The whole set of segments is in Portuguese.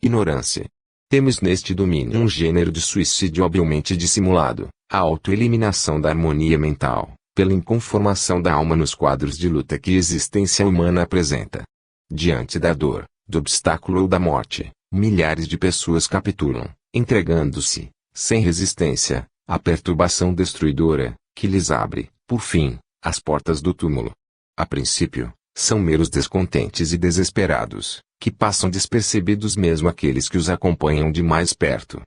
ignorância. Temos neste domínio um gênero de suicídio habilmente dissimulado, a autoeliminação da harmonia mental, pela inconformação da alma nos quadros de luta que a existência humana apresenta. Diante da dor, do obstáculo ou da morte, milhares de pessoas capitulam, entregando-se, sem resistência, à perturbação destruidora, que lhes abre, por fim, as portas do túmulo. A princípio, são meros descontentes e desesperados, que passam despercebidos mesmo aqueles que os acompanham de mais perto.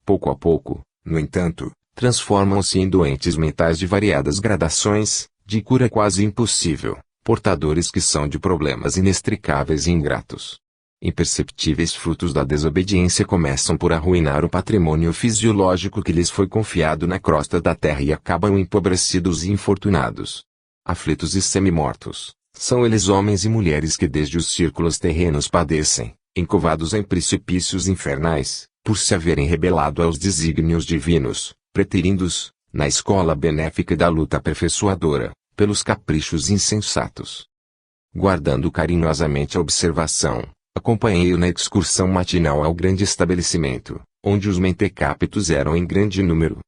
Pouco a pouco, no entanto, transformam-se em doentes mentais de variadas gradações, de cura quase impossível, portadores que são de problemas inextricáveis e ingratos. Imperceptíveis frutos da desobediência começam por arruinar o patrimônio fisiológico que lhes foi confiado na crosta da terra e acabam empobrecidos e infortunados. Aflitos e semi-mortos, são eles homens e mulheres que desde os círculos terrenos padecem, encovados em precipícios infernais, por se haverem rebelado aos desígnios divinos, preterindo-os, na escola benéfica da luta aperfeiçoadora, pelos caprichos insensatos. Guardando carinhosamente a observação, acompanhei-o na excursão matinal ao grande estabelecimento, onde os mentecapitos eram em grande número.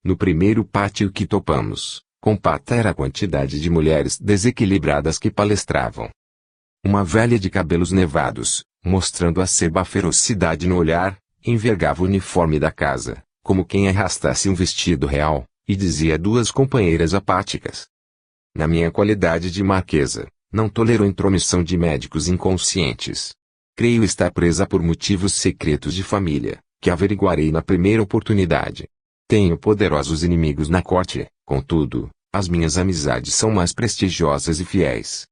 No primeiro pátio que topamos, compacta era a quantidade de mulheres desequilibradas que palestravam. Uma velha de cabelos nevados, mostrando acerba ferocidade no olhar, envergava o uniforme da casa, como quem arrastasse um vestido real, e dizia a duas companheiras apáticas: na minha qualidade de marquesa, não tolero intromissão de médicos inconscientes. Creio estar presa por motivos secretos de família, que averiguarei na primeira oportunidade. Tenho poderosos inimigos na corte, contudo, as minhas amizades são mais prestigiosas e fiéis.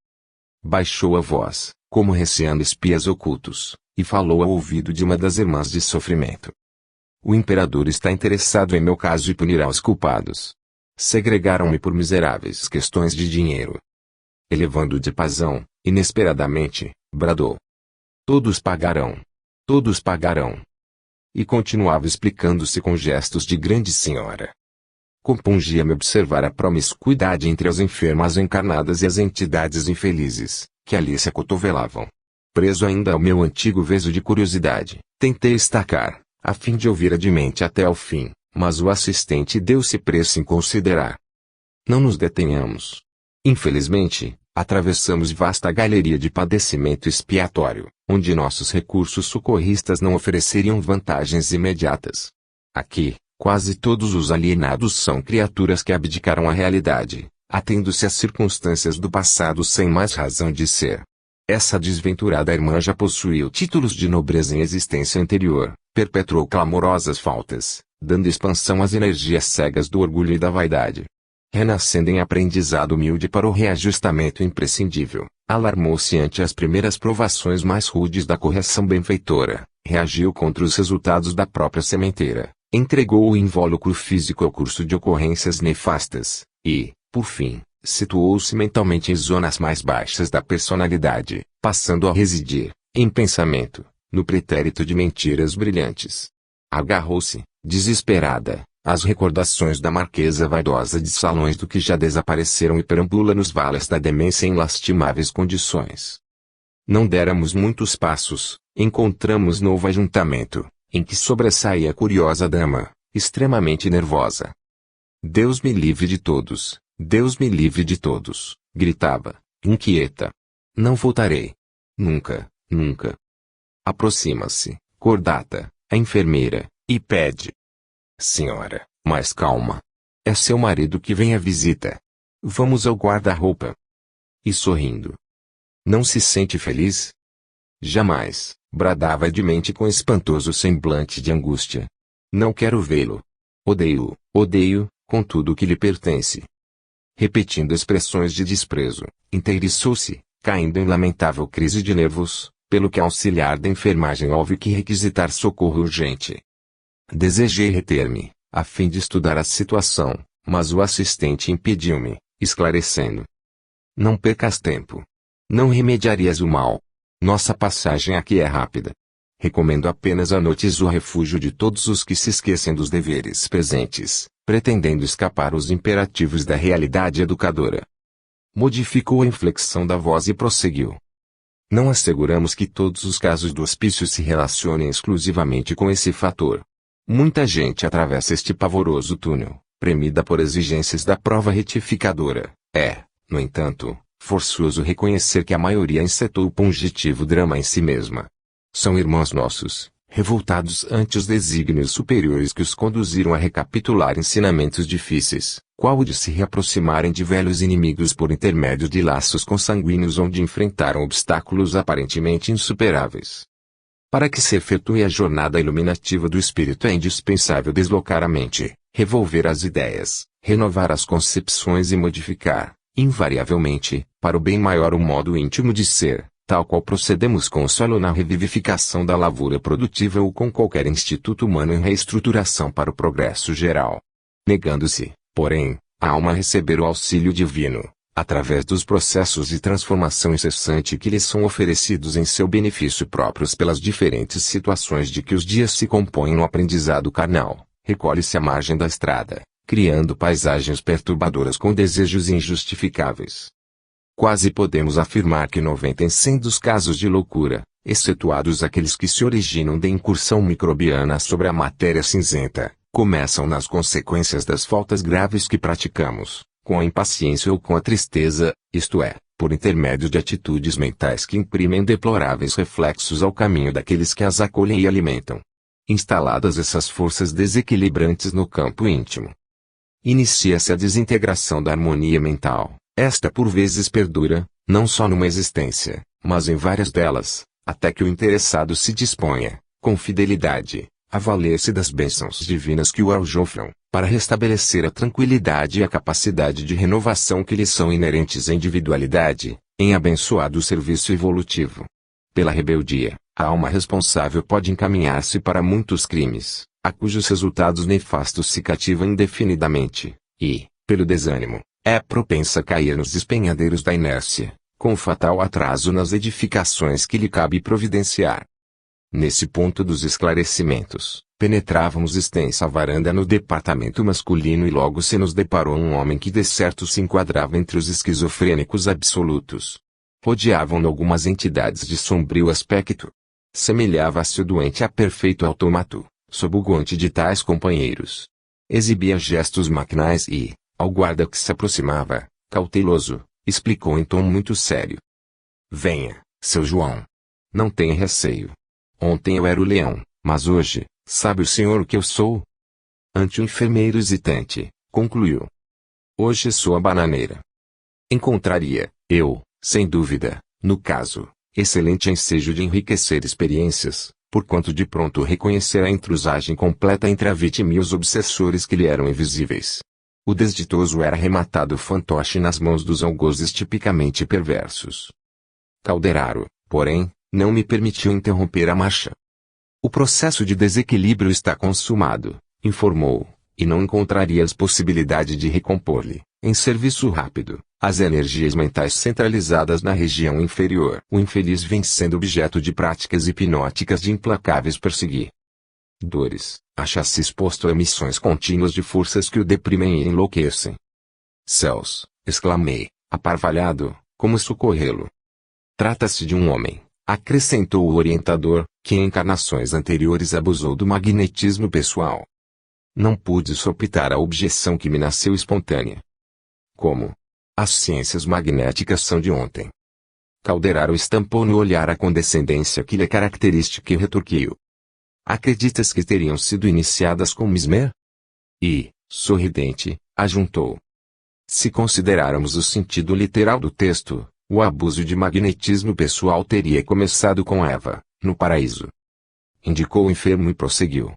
Baixou a voz, como receando espias ocultos, e falou ao ouvido de uma das irmãs de sofrimento. O imperador está interessado em meu caso e punirá os culpados. Segregaram-me por miseráveis questões de dinheiro. Elevando de pasão, inesperadamente, bradou: todos pagarão. Todos pagarão. E continuava explicando-se com gestos de grande senhora. Compungia-me observar a promiscuidade entre as enfermas encarnadas e as entidades infelizes, que ali se acotovelavam. Preso ainda ao meu antigo veso de curiosidade, tentei estacar, a fim de ouvir adimente até ao fim, mas o assistente deu-se pressa em considerar. Não nos detenhamos. Infelizmente, atravessamos vasta galeria de padecimento expiatório, onde nossos recursos socorristas não ofereceriam vantagens imediatas. Aqui, quase todos os alienados são criaturas que abdicaram a realidade, atendo-se às circunstâncias do passado sem mais razão de ser. Essa desventurada irmã já possuiu títulos de nobreza em existência anterior, perpetrou clamorosas faltas, dando expansão às energias cegas do orgulho e da vaidade. Renascendo em aprendizado humilde para o reajustamento imprescindível, alarmou-se ante as primeiras provações mais rudes da correção benfeitora, reagiu contra os resultados da própria sementeira, entregou o invólucro físico ao curso de ocorrências nefastas, e, por fim, situou-se mentalmente em zonas mais baixas da personalidade, passando a residir, em pensamento, no pretérito de mentiras brilhantes. Agarrou-se, desesperada, às recordações da marquesa vaidosa de salões do que já desapareceram e perambula nos vales da demência em lastimáveis condições. Não déramos muitos passos, encontramos novo ajuntamento, em que sobressaía a curiosa dama, extremamente nervosa. Deus me livre de todos, Deus me livre de todos, gritava, inquieta. Não voltarei. Nunca, nunca. Aproxima-se, Cordata, a enfermeira, e pede: senhora, mais calma. É seu marido que vem à visita. Vamos ao guarda-roupa. E sorrindo: não se sente feliz? Jamais, bradava demente com espantoso semblante de angústia. Não quero vê-lo. Odeio-o, odeio, com tudo o que lhe pertence. Repetindo expressões de desprezo, inteiriçou-se, caindo em lamentável crise de nervos, pelo que auxiliar da enfermagem houve que requisitar socorro urgente. Desejei reter-me, a fim de estudar a situação, mas o assistente impediu-me, esclarecendo: não percas tempo. Não remediarias o mal. Nossa passagem aqui é rápida. Recomendo apenas a noites o refúgio de todos os que se esquecem dos deveres presentes, pretendendo escapar aos imperativos da realidade educadora. Modificou a inflexão da voz e prosseguiu: Não asseguramos que todos os casos do hospício se relacionem exclusivamente com esse fator. Muita gente atravessa este pavoroso túnel, premida por exigências da prova retificadora. É, no entanto, forçoso reconhecer que a maioria encetou o pungitivo drama em si mesma. São irmãos nossos, revoltados ante os desígnios superiores que os conduziram a recapitular ensinamentos difíceis, qual o de se reaproximarem de velhos inimigos por intermédio de laços consanguíneos onde enfrentaram obstáculos aparentemente insuperáveis. Para que se efetue a jornada iluminativa do espírito é indispensável deslocar a mente, revolver as ideias, renovar as concepções e modificar, invariavelmente, para o bem maior o modo íntimo de ser, tal qual procedemos com o solo na revivificação da lavoura produtiva ou com qualquer instituto humano em reestruturação para o progresso geral. Negando-se, porém, a alma a receber o auxílio divino, através dos processos de transformação incessante que lhe são oferecidos em seu benefício próprios pelas diferentes situações de que os dias se compõem no aprendizado carnal, recolhe-se à margem da estrada, criando paisagens perturbadoras com desejos injustificáveis. Quase podemos afirmar que 90 em 100 dos casos de loucura, excetuados aqueles que se originam da incursão microbiana sobre a matéria cinzenta, começam nas consequências das faltas graves que praticamos, com a impaciência ou com a tristeza, isto é, por intermédio de atitudes mentais que imprimem deploráveis reflexos ao caminho daqueles que as acolhem e alimentam. Instaladas essas forças desequilibrantes no campo íntimo, inicia-se a desintegração da harmonia mental. Esta por vezes perdura, não só numa existência, mas em várias delas, até que o interessado se disponha, com fidelidade, a valer-se das bênçãos divinas que o aljofram, para restabelecer a tranquilidade e a capacidade de renovação que lhe são inerentes à individualidade, em abençoado serviço evolutivo. Pela rebeldia, a alma responsável pode encaminhar-se para muitos crimes, a cujos resultados nefastos se cativa indefinidamente, e, pelo desânimo, é propensa a cair nos despenhadeiros da inércia, com fatal atraso nas edificações que lhe cabe providenciar. Nesse ponto dos esclarecimentos, penetrávamos extensa varanda no departamento masculino e logo se nos deparou um homem que de certo se enquadrava entre os esquizofrênicos absolutos. Rodeavam-no algumas entidades de sombrio aspecto. Semelhava-se o doente a perfeito autômato, sob o guante de tais companheiros. Exibia gestos maquinais e, ao guarda que se aproximava, cauteloso, explicou em tom muito sério. Venha, seu João. Não tenha receio. Ontem eu era o leão, mas hoje, sabe o senhor o que eu sou? Ante o enfermeiro hesitante, concluiu. Hoje sou a bananeira. Encontraria, eu, sem dúvida, no caso, excelente ensejo de enriquecer experiências, porquanto de pronto reconhecer a intrusagem completa entre a vítima e os obsessores que lhe eram invisíveis. O desditoso era arrematado fantoche nas mãos dos algozes tipicamente perversos. Calderaro, porém, não me permitiu interromper a marcha. O processo de desequilíbrio está consumado, informou, e não encontrarias possibilidade de recompor-lhe, em serviço rápido, as energias mentais centralizadas na região inferior. O infeliz vem sendo objeto de práticas hipnóticas de implacáveis perseguidores, acha-se exposto a emissões contínuas de forças que o deprimem e enlouquecem. Céus, exclamei, aparvalhado, como socorrê-lo? Trata-se de um homem, acrescentou o orientador, que em encarnações anteriores abusou do magnetismo pessoal. Não pude sopitar a objeção que me nasceu espontânea. Como? As ciências magnéticas são de ontem. Calderaro estampou no olhar a condescendência que lhe é característica e retorquiu. Acreditas que teriam sido iniciadas com Mesmer? E, sorridente, ajuntou. Se considerarmos o sentido literal do texto, o abuso de magnetismo pessoal teria começado com Eva, no paraíso. Indicou o enfermo e prosseguiu.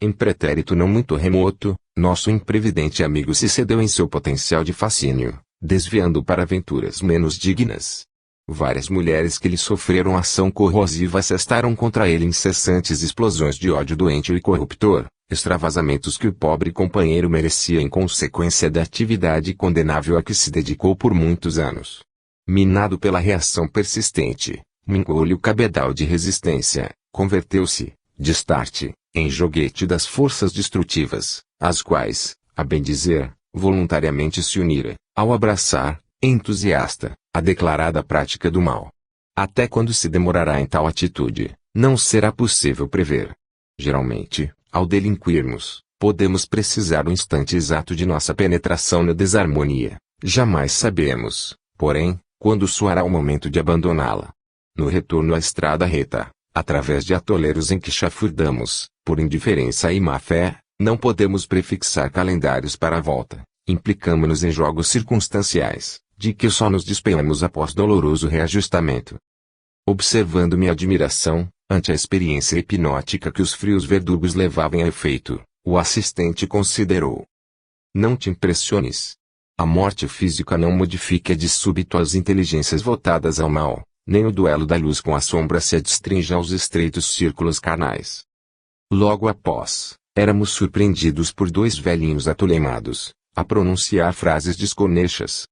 Em pretérito não muito remoto, nosso imprevidente amigo se cedeu em seu potencial de fascínio, desviando para aventuras menos dignas. Várias mulheres que lhe sofreram ação corrosiva assestaram contra ele incessantes explosões de ódio doente e corruptor, extravasamentos que o pobre companheiro merecia em consequência da atividade condenável a que se dedicou por muitos anos. Minado pela reação persistente, mingou-lhe o cabedal de resistência, converteu-se, destarte, em joguete das forças destrutivas, às quais, a bem dizer, voluntariamente se unira, ao abraçar, entusiasta, a declarada prática do mal. Até quando se demorará em tal atitude, não será possível prever. Geralmente, ao delinquirmos, podemos precisar o instante exato de nossa penetração na desarmonia. Jamais sabemos, porém, quando soará o momento de abandoná-la. No retorno à estrada reta, através de atoleiros em que chafurdamos, por indiferença e má fé, não podemos prefixar calendários para a volta. Implicamos-nos em jogos circunstanciais, de que só nos despenhamos após doloroso reajustamento. Observando minha admiração, ante a experiência hipnótica que os frios verdugos levavam a efeito, o assistente considerou: não te impressiones. A morte física não modifica de súbito as inteligências voltadas ao mal, nem o duelo da luz com a sombra se adstringe aos estreitos círculos carnais. Logo após, éramos surpreendidos por dois velhinhos atolemados, a pronunciar frases desconexas.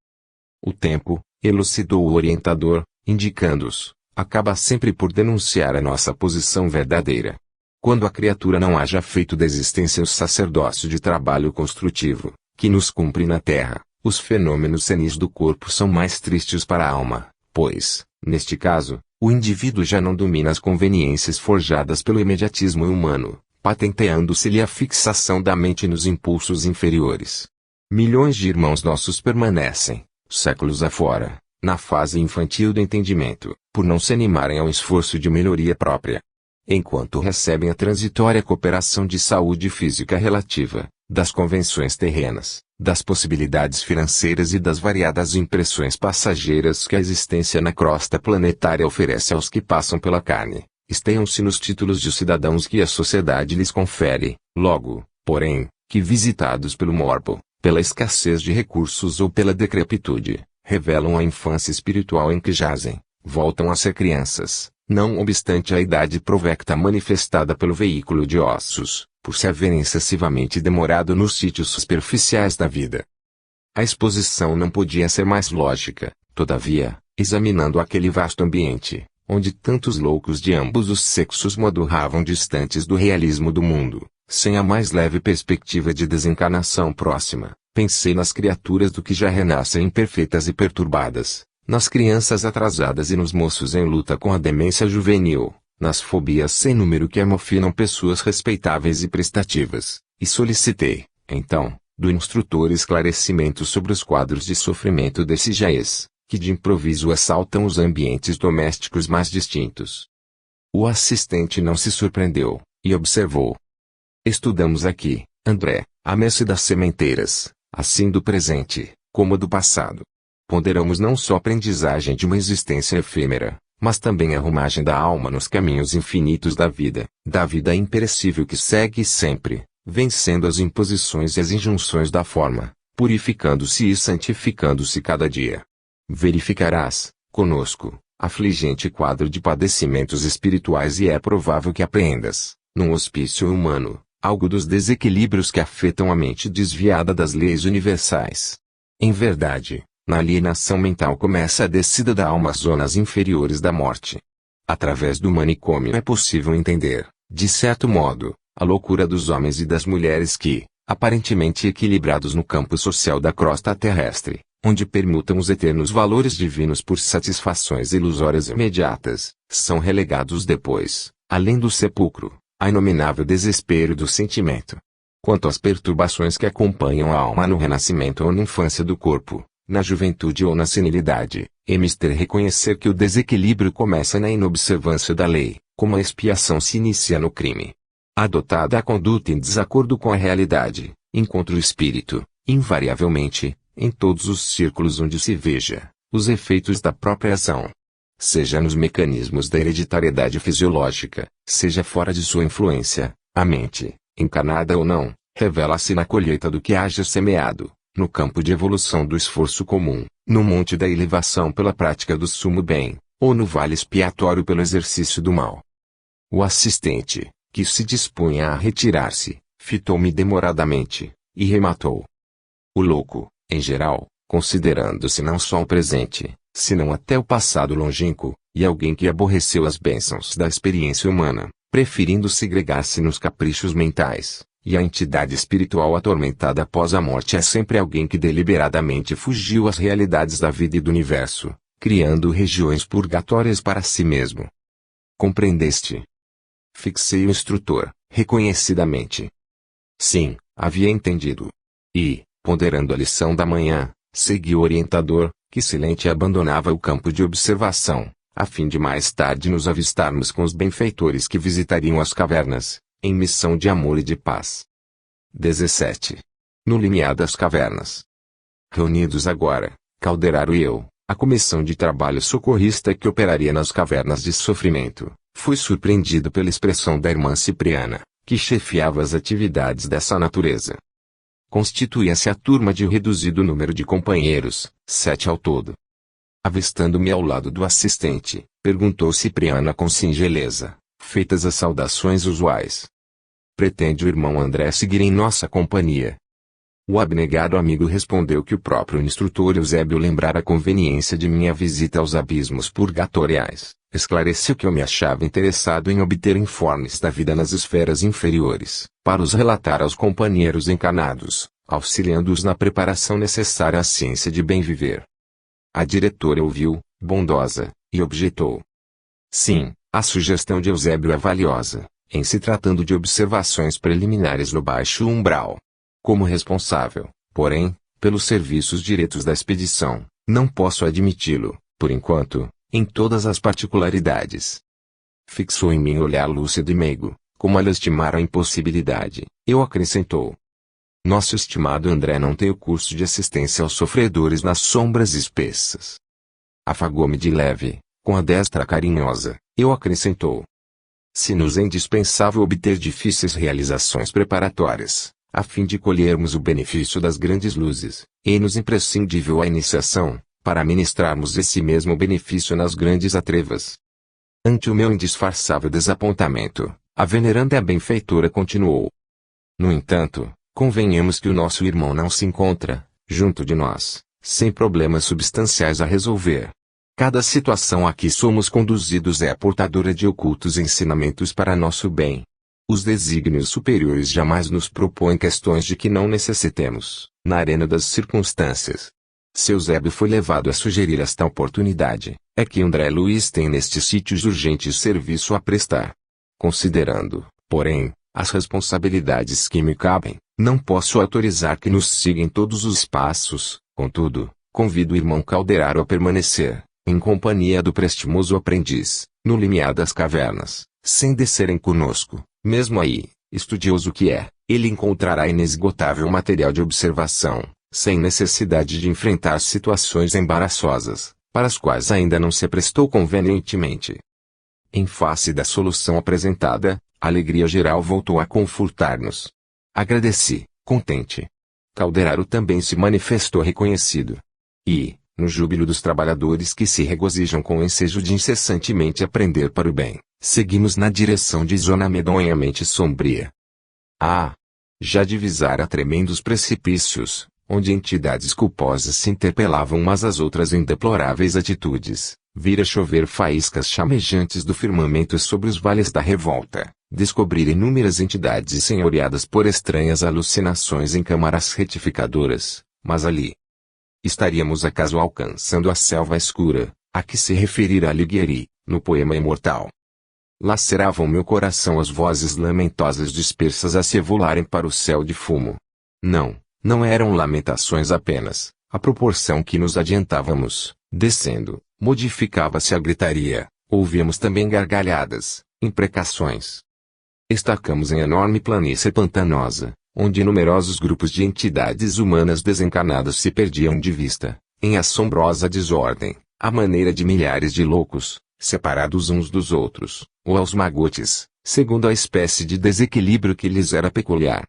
O tempo, elucidou o orientador, indicando-os, acaba sempre por denunciar a nossa posição verdadeira. Quando a criatura não haja feito da existência o sacerdócio de trabalho construtivo, que nos cumpre na terra, os fenômenos senis do corpo são mais tristes para a alma, pois, neste caso, o indivíduo já não domina as conveniências forjadas pelo imediatismo humano, patenteando-se-lhe a fixação da mente nos impulsos inferiores. Milhões de irmãos nossos permanecem, séculos afora, na fase infantil do entendimento, por não se animarem ao esforço de melhoria própria. Enquanto recebem a transitória cooperação de saúde física relativa, das convenções terrenas, das possibilidades financeiras e das variadas impressões passageiras que a existência na crosta planetária oferece aos que passam pela carne, esteiam-se nos títulos de cidadãos que a sociedade lhes confere, logo, porém, que visitados pelo morbo, pela escassez de recursos ou pela decrepitude, revelam a infância espiritual em que jazem, voltam a ser crianças, não obstante a idade provecta manifestada pelo veículo de ossos, por se haverem excessivamente demorado nos sítios superficiais da vida. A exposição não podia ser mais lógica, todavia, examinando aquele vasto ambiente, onde tantos loucos de ambos os sexos modurravam distantes do realismo do mundo, sem a mais leve perspectiva de desencarnação próxima, pensei nas criaturas do que já renascem imperfeitas e perturbadas, nas crianças atrasadas e nos moços em luta com a demência juvenil, nas fobias sem número que amofinam pessoas respeitáveis e prestativas, e solicitei, então, do instrutor esclarecimentos sobre os quadros de sofrimento desse jaez, que de improviso assaltam os ambientes domésticos mais distintos. O assistente não se surpreendeu, e observou: estudamos aqui, André, a messe das sementeiras, assim do presente, como do passado. Ponderamos não só a aprendizagem de uma existência efêmera, mas também a rumagem da alma nos caminhos infinitos da vida imperecível que segue sempre, vencendo as imposições e as injunções da forma, purificando-se e santificando-se cada dia. Verificarás, conosco, afligente quadro de padecimentos espirituais e é provável que apreendas, num hospício humano, algo dos desequilíbrios que afetam a mente desviada das leis universais. Em verdade, na alienação mental começa a descida da alma às zonas inferiores da morte. Através do manicômio é possível entender, de certo modo, a loucura dos homens e das mulheres que, aparentemente equilibrados no campo social da crosta terrestre, onde permutam os eternos valores divinos por satisfações ilusórias imediatas, são relegados depois, além do sepulcro, a inominável desespero do sentimento. Quanto às perturbações que acompanham a alma no renascimento ou na infância do corpo, na juventude ou na senilidade, é mister reconhecer que o desequilíbrio começa na inobservância da lei, como a expiação se inicia no crime. Adotada a conduta em desacordo com a realidade, encontra o espírito, invariavelmente, em todos os círculos onde se veja, os efeitos da própria ação. Seja nos mecanismos da hereditariedade fisiológica, seja fora de sua influência, a mente, encarnada ou não, revela-se na colheita do que haja semeado, no campo de evolução do esforço comum, no monte da elevação pela prática do sumo bem, ou no vale expiatório pelo exercício do mal. O assistente, que se dispunha a retirar-se, fitou-me demoradamente, e rematou: o louco, em geral, considerando-se não só o presente, senão até o passado longínquo, e alguém que aborreceu as bênçãos da experiência humana, preferindo segregar-se nos caprichos mentais, e a entidade espiritual atormentada após a morte é sempre alguém que deliberadamente fugiu às realidades da vida e do universo, criando regiões purgatórias para si mesmo. Compreendeste? Fixei o instrutor, reconhecidamente. Sim, havia entendido. E, ponderando a lição da manhã, segui o orientador, que silente abandonava o campo de observação, a fim de mais tarde nos avistarmos com os benfeitores que visitariam as cavernas, em missão de amor e de paz. 17. No limiar das cavernas. Reunidos agora, Calderaro e eu, a comissão de trabalho socorrista que operaria nas cavernas de sofrimento, fui surpreendido pela expressão da irmã Cipriana, que chefiava as atividades dessa natureza. Constituía-se a turma de reduzido número de companheiros, 7 ao todo. Avistando-me ao lado do assistente, perguntou Cipriana com singeleza, feitas as saudações usuais. Pretende o irmão André seguir em nossa companhia? O abnegado amigo respondeu que o próprio instrutor Eusébio lembrara a conveniência de minha visita aos abismos purgatoriais. Esclareceu que eu me achava interessado em obter informes da vida nas esferas inferiores, para os relatar aos companheiros encarnados, auxiliando-os na preparação necessária à ciência de bem viver. A diretora ouviu, bondosa, e objetou. Sim, a sugestão de Eusébio é valiosa, em se tratando de observações preliminares no baixo umbral. Como responsável, porém, pelos serviços diretos da expedição, não posso admiti-lo, por enquanto, em todas as particularidades. Fixou em mim olhar lúcido e meigo, como a lhe estimar a impossibilidade, eu acrescentou. Nosso estimado André não tem o curso de assistência aos sofredores nas sombras espessas. Afagou-me de leve, com a destra carinhosa, eu acrescentou. Se nos é indispensável obter difíceis realizações preparatórias, a fim de colhermos o benefício das grandes luzes, é-nos imprescindível a iniciação, para ministrarmos esse mesmo benefício nas grandes atrevas. Ante o meu indisfarçável desapontamento, a veneranda benfeitora continuou. No entanto, convenhamos que o nosso irmão não se encontra, junto de nós, sem problemas substanciais a resolver. Cada situação a que somos conduzidos é portadora de ocultos ensinamentos para nosso bem. Os desígnios superiores jamais nos propõem questões de que não necessitemos, na arena das circunstâncias. Se Eusébio foi levado a sugerir esta oportunidade, é que André Luiz tem nestes sítios urgente serviço a prestar. Considerando, porém, as responsabilidades que me cabem, não posso autorizar que nos siga em todos os passos, contudo, convido o irmão Calderaro a permanecer, em companhia do prestimoso aprendiz, no limiar das cavernas, sem descerem conosco. Mesmo aí, estudioso que é, ele encontrará inesgotável material de observação, sem necessidade de enfrentar situações embaraçosas, para as quais ainda não se prestou convenientemente. Em face da solução apresentada, a alegria geral voltou a confortar-nos. Agradeci, contente. Calderaro também se manifestou reconhecido. E, no júbilo dos trabalhadores que se regozijam com o ensejo de incessantemente aprender para o bem, seguimos na direção de zona medonhamente sombria. Ah! Já divisara tremendos precipícios, onde entidades culposas se interpelavam umas às outras em deploráveis atitudes, vira chover faíscas chamejantes do firmamento sobre os vales da revolta, descobrir inúmeras entidades senhoreadas por estranhas alucinações em câmaras retificadoras, mas ali estaríamos acaso alcançando a selva escura, a que se referira Alighieri, no poema imortal. Laceravam meu coração as vozes lamentosas dispersas a se evolarem para o céu de fumo. Não eram lamentações apenas, à proporção que nos adiantávamos, descendo, modificava-se a gritaria, ouvíamos também gargalhadas, imprecações. Estacamos em enorme planície pantanosa, onde numerosos grupos de entidades humanas desencarnadas se perdiam de vista, em assombrosa desordem, à maneira de milhares de loucos, separados uns dos outros, ou aos magotes, segundo a espécie de desequilíbrio que lhes era peculiar.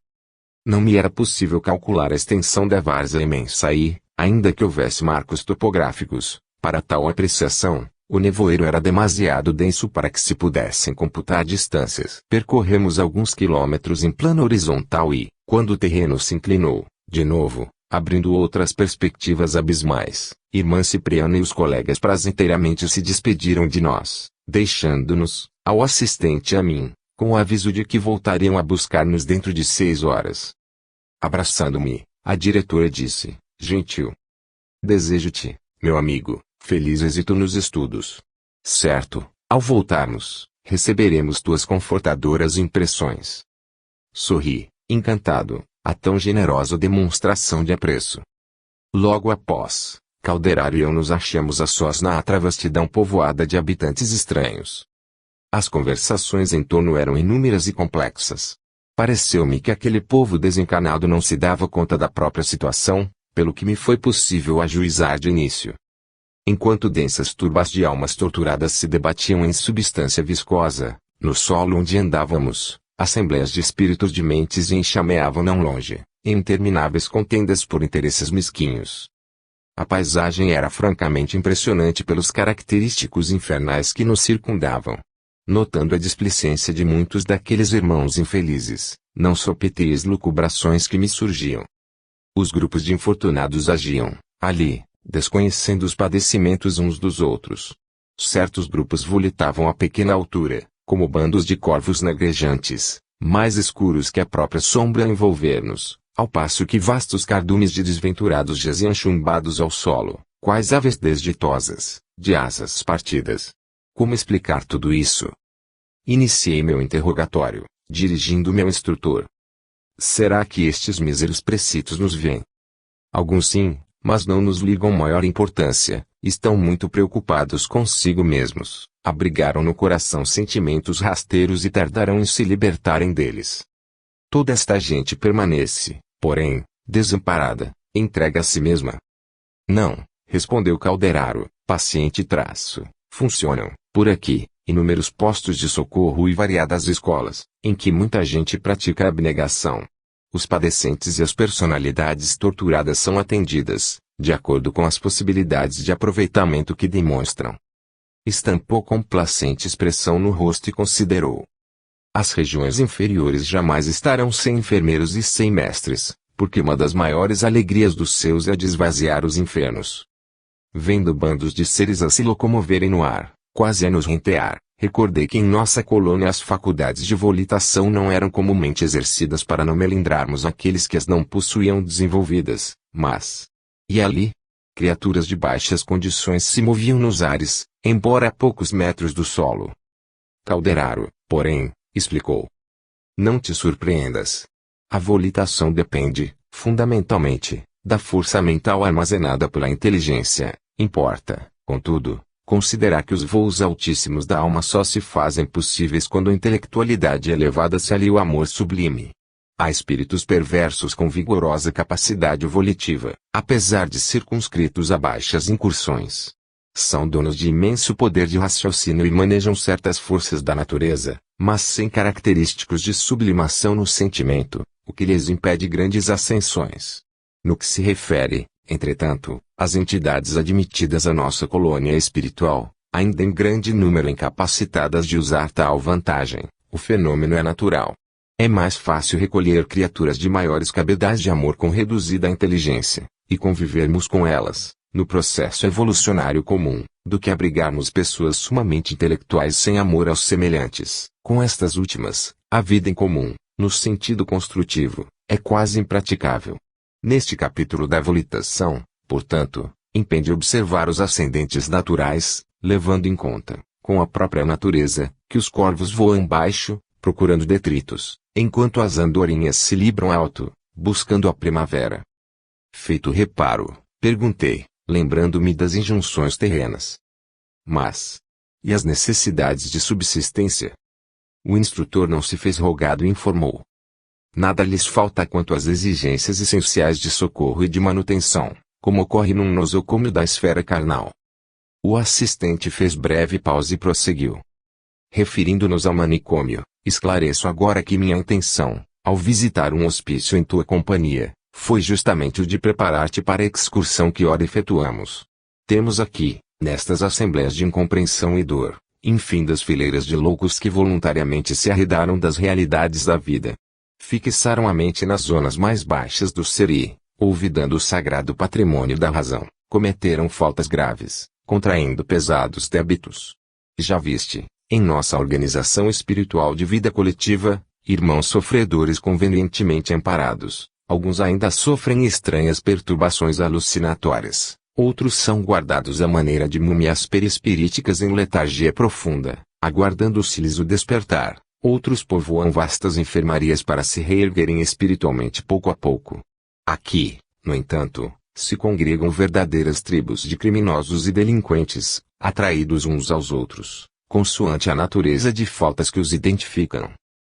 Não me era possível calcular a extensão da várzea imensa e, ainda que houvesse marcos topográficos, para tal apreciação, o nevoeiro era demasiado denso para que se pudessem computar distâncias. Percorremos alguns quilômetros em plano horizontal e, quando o terreno se inclinou, de novo, abrindo outras perspectivas abismais, irmã Cipriana e os colegas prazenteiramente se despediram de nós, deixando-nos, ao assistente e a mim, com o aviso de que voltariam a buscar-nos dentro de 6 horas. Abraçando-me, a diretora disse, gentil: Desejo-te, meu amigo, Feliz êxito nos estudos. Certo, ao voltarmos, receberemos tuas confortadoras impressões. Sorri, encantado, a tão generosa demonstração de apreço. Logo após, Calderaro e eu nos achamos a sós na atra vastidão povoada de habitantes estranhos. As conversações em torno eram inúmeras e complexas. Pareceu-me que aquele povo desencanado não se dava conta da própria situação, pelo que me foi possível ajuizar de início. Enquanto densas turbas de almas torturadas se debatiam em substância viscosa, no solo onde andávamos, assembleias de espíritos dementes enxameavam não longe, em intermináveis contendas por interesses mesquinhos. A paisagem era francamente impressionante pelos característicos infernais que nos circundavam. Notando a displicência de muitos daqueles irmãos infelizes, não sopetei as lucubrações que me surgiam. Os grupos de infortunados agiam, ali, desconhecendo os padecimentos uns dos outros. Certos grupos volitavam a pequena altura, como bandos de corvos negrejantes, mais escuros que a própria sombra a envolver-nos, ao passo que vastos cardumes de desventurados jaziam chumbados ao solo, quais aves desditosas, de asas partidas. Como explicar tudo isso? Iniciei meu interrogatório, dirigindo-me ao instrutor. Será que estes míseros precitos nos veem? Alguns sim, mas não nos ligam maior importância, estão muito preocupados consigo mesmos, abrigaram no coração sentimentos rasteiros e tardarão em se libertarem deles. Toda esta gente permanece, porém, desamparada, entregue a si mesma. Não, respondeu Calderaro, paciente traço, funcionam, por aqui, inúmeros postos de socorro e variadas escolas, em que muita gente pratica a abnegação. Os padecentes e as personalidades torturadas são atendidas, de acordo com as possibilidades de aproveitamento que demonstram. Estampou complacente expressão no rosto e considerou. As regiões inferiores jamais estarão sem enfermeiros e sem mestres, porque uma das maiores alegrias dos seus é desvaziar os infernos. Vendo bandos de seres a se locomoverem no ar, quase a nos rentear, recordei que em nossa colônia as faculdades de volitação não eram comumente exercidas para não melindrarmos aqueles que as não possuíam desenvolvidas, mas... E ali? Criaturas de baixas condições se moviam nos ares, embora a poucos metros do solo. Calderaro, porém, explicou. Não te surpreendas. A volitação depende, fundamentalmente, da força mental armazenada pela inteligência. Importa, contudo, considerar que os voos altíssimos da alma só se fazem possíveis quando a intelectualidade elevada se alia ao amor sublime. Há espíritos perversos com vigorosa capacidade volitiva, apesar de circunscritos a baixas incursões. São donos de imenso poder de raciocínio e manejam certas forças da natureza, mas sem característicos de sublimação no sentimento, o que lhes impede grandes ascensões. No que se refere, entretanto, às entidades admitidas à nossa colônia espiritual, ainda em grande número incapacitadas de usar tal vantagem, o fenômeno é natural. É mais fácil recolher criaturas de maiores cabedais de amor com reduzida inteligência, e convivermos com elas, no processo evolucionário comum, do que abrigarmos pessoas sumamente intelectuais sem amor aos semelhantes. Com estas últimas, a vida em comum, no sentido construtivo, é quase impraticável. Neste capítulo da volitação, portanto, impende observar os ascendentes naturais, levando em conta, com a própria natureza, que os corvos voam baixo, procurando detritos, enquanto as andorinhas se libram alto, buscando a primavera. Feito o reparo, perguntei, lembrando-me das injunções terrenas. Mas, e as necessidades de subsistência? O instrutor não se fez rogado e informou. Nada lhes falta quanto às exigências essenciais de socorro e de manutenção, como ocorre num nosocômio da esfera carnal. O assistente fez breve pausa e prosseguiu. Referindo-nos ao manicômio, esclareço agora que minha intenção, ao visitar um hospício em tua companhia, foi justamente o de preparar-te para a excursão que ora efetuamos. Temos aqui, nestas assembleias de incompreensão e dor, infindas fileiras de loucos que voluntariamente se arredaram das realidades da vida. Fixaram a mente nas zonas mais baixas do ser e, olvidando o sagrado patrimônio da razão, cometeram faltas graves, contraindo pesados débitos. Já viste, em nossa organização espiritual de vida coletiva, irmãos sofredores convenientemente amparados, alguns ainda sofrem estranhas perturbações alucinatórias, Outros são guardados à maneira de múmias perispiríticas em letargia profunda, aguardando-se lhes o despertar. Outros povoam vastas enfermarias para se reerguerem espiritualmente pouco a pouco. Aqui, no entanto, se congregam verdadeiras tribos de criminosos e delinquentes, atraídos uns aos outros, consoante a natureza de faltas que os identificam.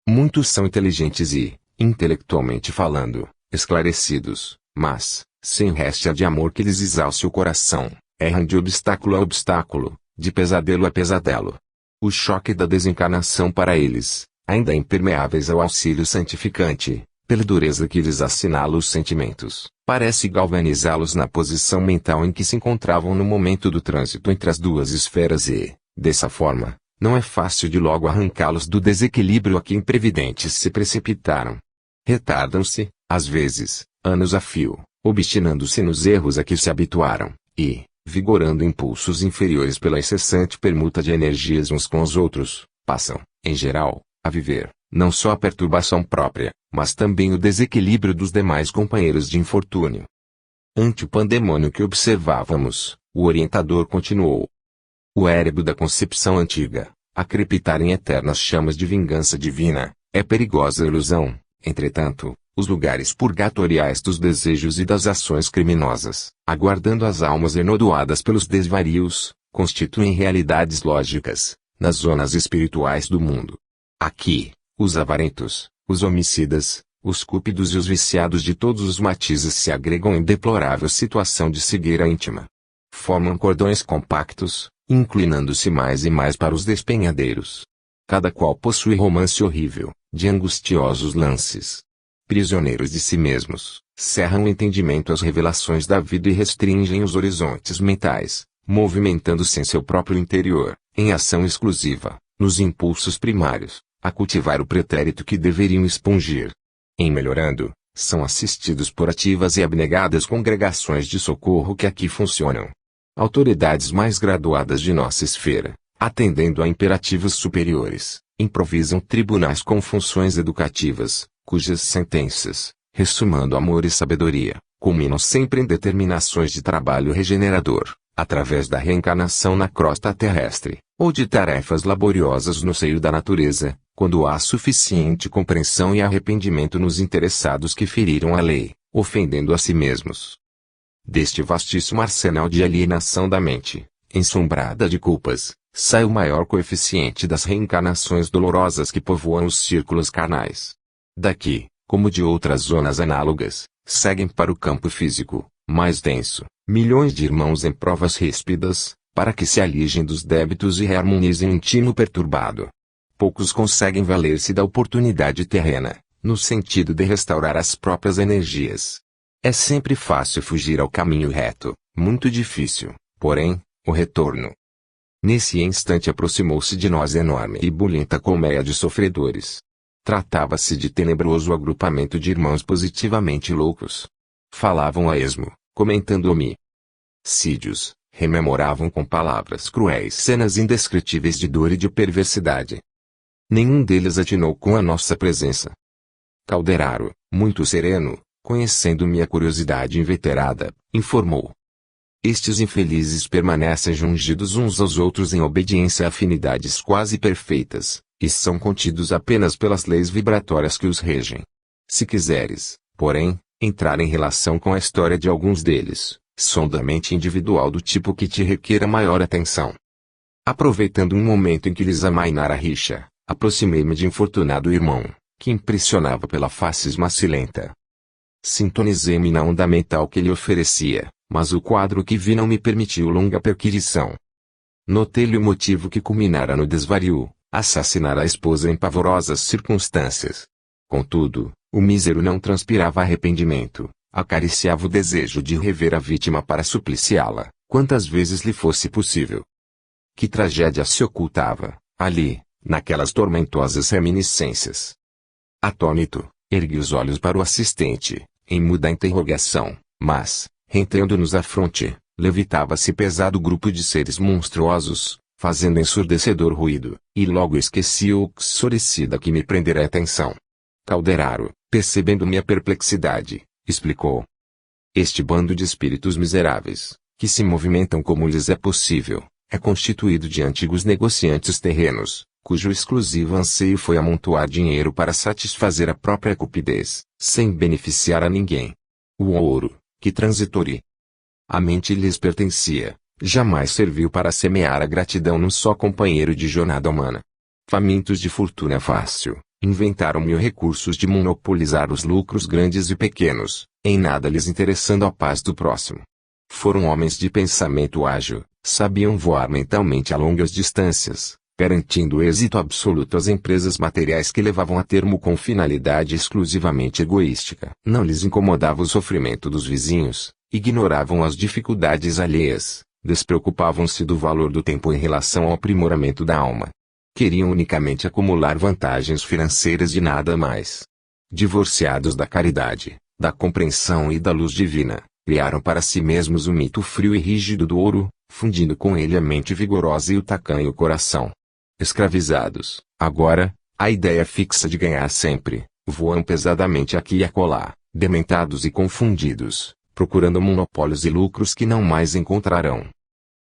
Muitos são inteligentes e, intelectualmente falando, esclarecidos, mas, sem réstia de amor que lhes exalce o coração, erram de obstáculo a obstáculo, de pesadelo a pesadelo. O choque da desencarnação para eles, ainda impermeáveis ao auxílio santificante, pela dureza que lhes assinala os sentimentos, parece galvanizá-los na posição mental em que se encontravam no momento do trânsito entre as duas esferas e, dessa forma, não é fácil de logo arrancá-los do desequilíbrio a que imprevidentes se precipitaram. Retardam-se, às vezes, anos a fio, obstinando-se nos erros a que se habituaram, e, vigorando impulsos inferiores pela incessante permuta de energias uns com os outros, passam, em geral, a viver, não só a perturbação própria, mas também o desequilíbrio dos demais companheiros de infortúnio. Ante o pandemônio que observávamos, o orientador continuou. O érebo da concepção antiga, a crepitar em eternas chamas de vingança divina, é perigosa ilusão. Entretanto, os lugares purgatoriais dos desejos e das ações criminosas, aguardando as almas enodoadas pelos desvarios, constituem realidades lógicas, nas zonas espirituais do mundo. Aqui, os avarentos, os homicidas, os cúpidos e os viciados de todos os matizes se agregam em deplorável situação de cegueira íntima. Formam cordões compactos, inclinando-se mais e mais para os despenhadeiros. Cada qual possui romance horrível, de angustiosos lances. Prisioneiros de si mesmos, cerram o entendimento às revelações da vida e restringem os horizontes mentais, movimentando-se em seu próprio interior, em ação exclusiva, nos impulsos primários, a cultivar o pretérito que deveriam expungir. Em melhorando, são assistidos por ativas e abnegadas congregações de socorro que aqui funcionam. Autoridades mais graduadas de nossa esfera, atendendo a imperativos superiores, improvisam tribunais com funções educativas, cujas sentenças, ressumando amor e sabedoria, culminam sempre em determinações de trabalho regenerador, através da reencarnação na crosta terrestre, ou de tarefas laboriosas no seio da natureza, quando há suficiente compreensão e arrependimento nos interessados que feriram a lei, ofendendo a si mesmos. Deste vastíssimo arsenal de alienação da mente, ensombrada de culpas, sai o maior coeficiente das reencarnações dolorosas que povoam os círculos carnais. Daqui, como de outras zonas análogas, seguem para o campo físico, mais denso, milhões de irmãos em provas ríspidas, para que se alijem dos débitos e reharmonizem o intimo perturbado. Poucos conseguem valer-se da oportunidade terrena, no sentido de restaurar as próprias energias. É sempre fácil fugir ao caminho reto, muito difícil, porém, o retorno. Nesse instante aproximou-se de nós enorme e bulhenta colmeia de sofredores. Tratava-se de tenebroso agrupamento de irmãos positivamente loucos. Falavam a esmo, comentando homicídios, rememoravam com palavras cruéis cenas indescritíveis de dor e de perversidade. Nenhum deles atinou com a nossa presença. Calderaro, muito sereno, conhecendo minha curiosidade inveterada, informou. Estes infelizes permanecem jungidos uns aos outros em obediência a afinidades quase perfeitas, e são contidos apenas pelas leis vibratórias que os regem. Se quiseres, porém, entrar em relação com a história de alguns deles, sondamente individual do tipo que te requeira maior atenção. Aproveitando um momento em que lhes amainara a rixa, aproximei-me de infortunado irmão, que impressionava pela face esmacilenta. Sintonizei-me na onda mental que lhe oferecia, mas o quadro que vi não me permitiu longa perquisição. Notei-lhe o motivo que culminara no desvario, assassinar a esposa em pavorosas circunstâncias. Contudo, o mísero não transpirava arrependimento, acariciava o desejo de rever a vítima para supliciá-la, quantas vezes lhe fosse possível. Que tragédia se ocultava, ali, naquelas tormentosas reminiscências? Atônito, ergui os olhos para o assistente, em muda interrogação, mas, rentendo-nos a fronte, levitava-se pesado grupo de seres monstruosos, fazendo ensurdecedor ruído, e logo esqueci o uxoricida que me prendera a atenção. Calderaro, percebendo minha perplexidade, explicou. Este bando de espíritos miseráveis, que se movimentam como lhes é possível, é constituído de antigos negociantes terrenos, cujo exclusivo anseio foi amontoar dinheiro para satisfazer a própria cupidez, sem beneficiar a ninguém. O ouro, que transitori a mente lhes pertencia, jamais serviu para semear a gratidão num só companheiro de jornada humana. Famintos de fortuna fácil, inventaram mil recursos de monopolizar os lucros grandes e pequenos, em nada lhes interessando a paz do próximo. Foram homens de pensamento ágil, sabiam voar mentalmente a longas distâncias, garantindo êxito absoluto às empresas materiais que levavam a termo com finalidade exclusivamente egoística. Não lhes incomodava o sofrimento dos vizinhos, ignoravam as dificuldades alheias, despreocupavam-se do valor do tempo em relação ao aprimoramento da alma. Queriam unicamente acumular vantagens financeiras e nada mais. Divorciados da caridade, da compreensão e da luz divina, criaram para si mesmos o mito frio e rígido do ouro, fundindo com ele a mente vigorosa e o tacanho coração. Escravizados, agora, a ideia fixa de ganhar sempre, voam pesadamente aqui e acolá, dementados e confundidos, procurando monopólios e lucros que não mais encontrarão.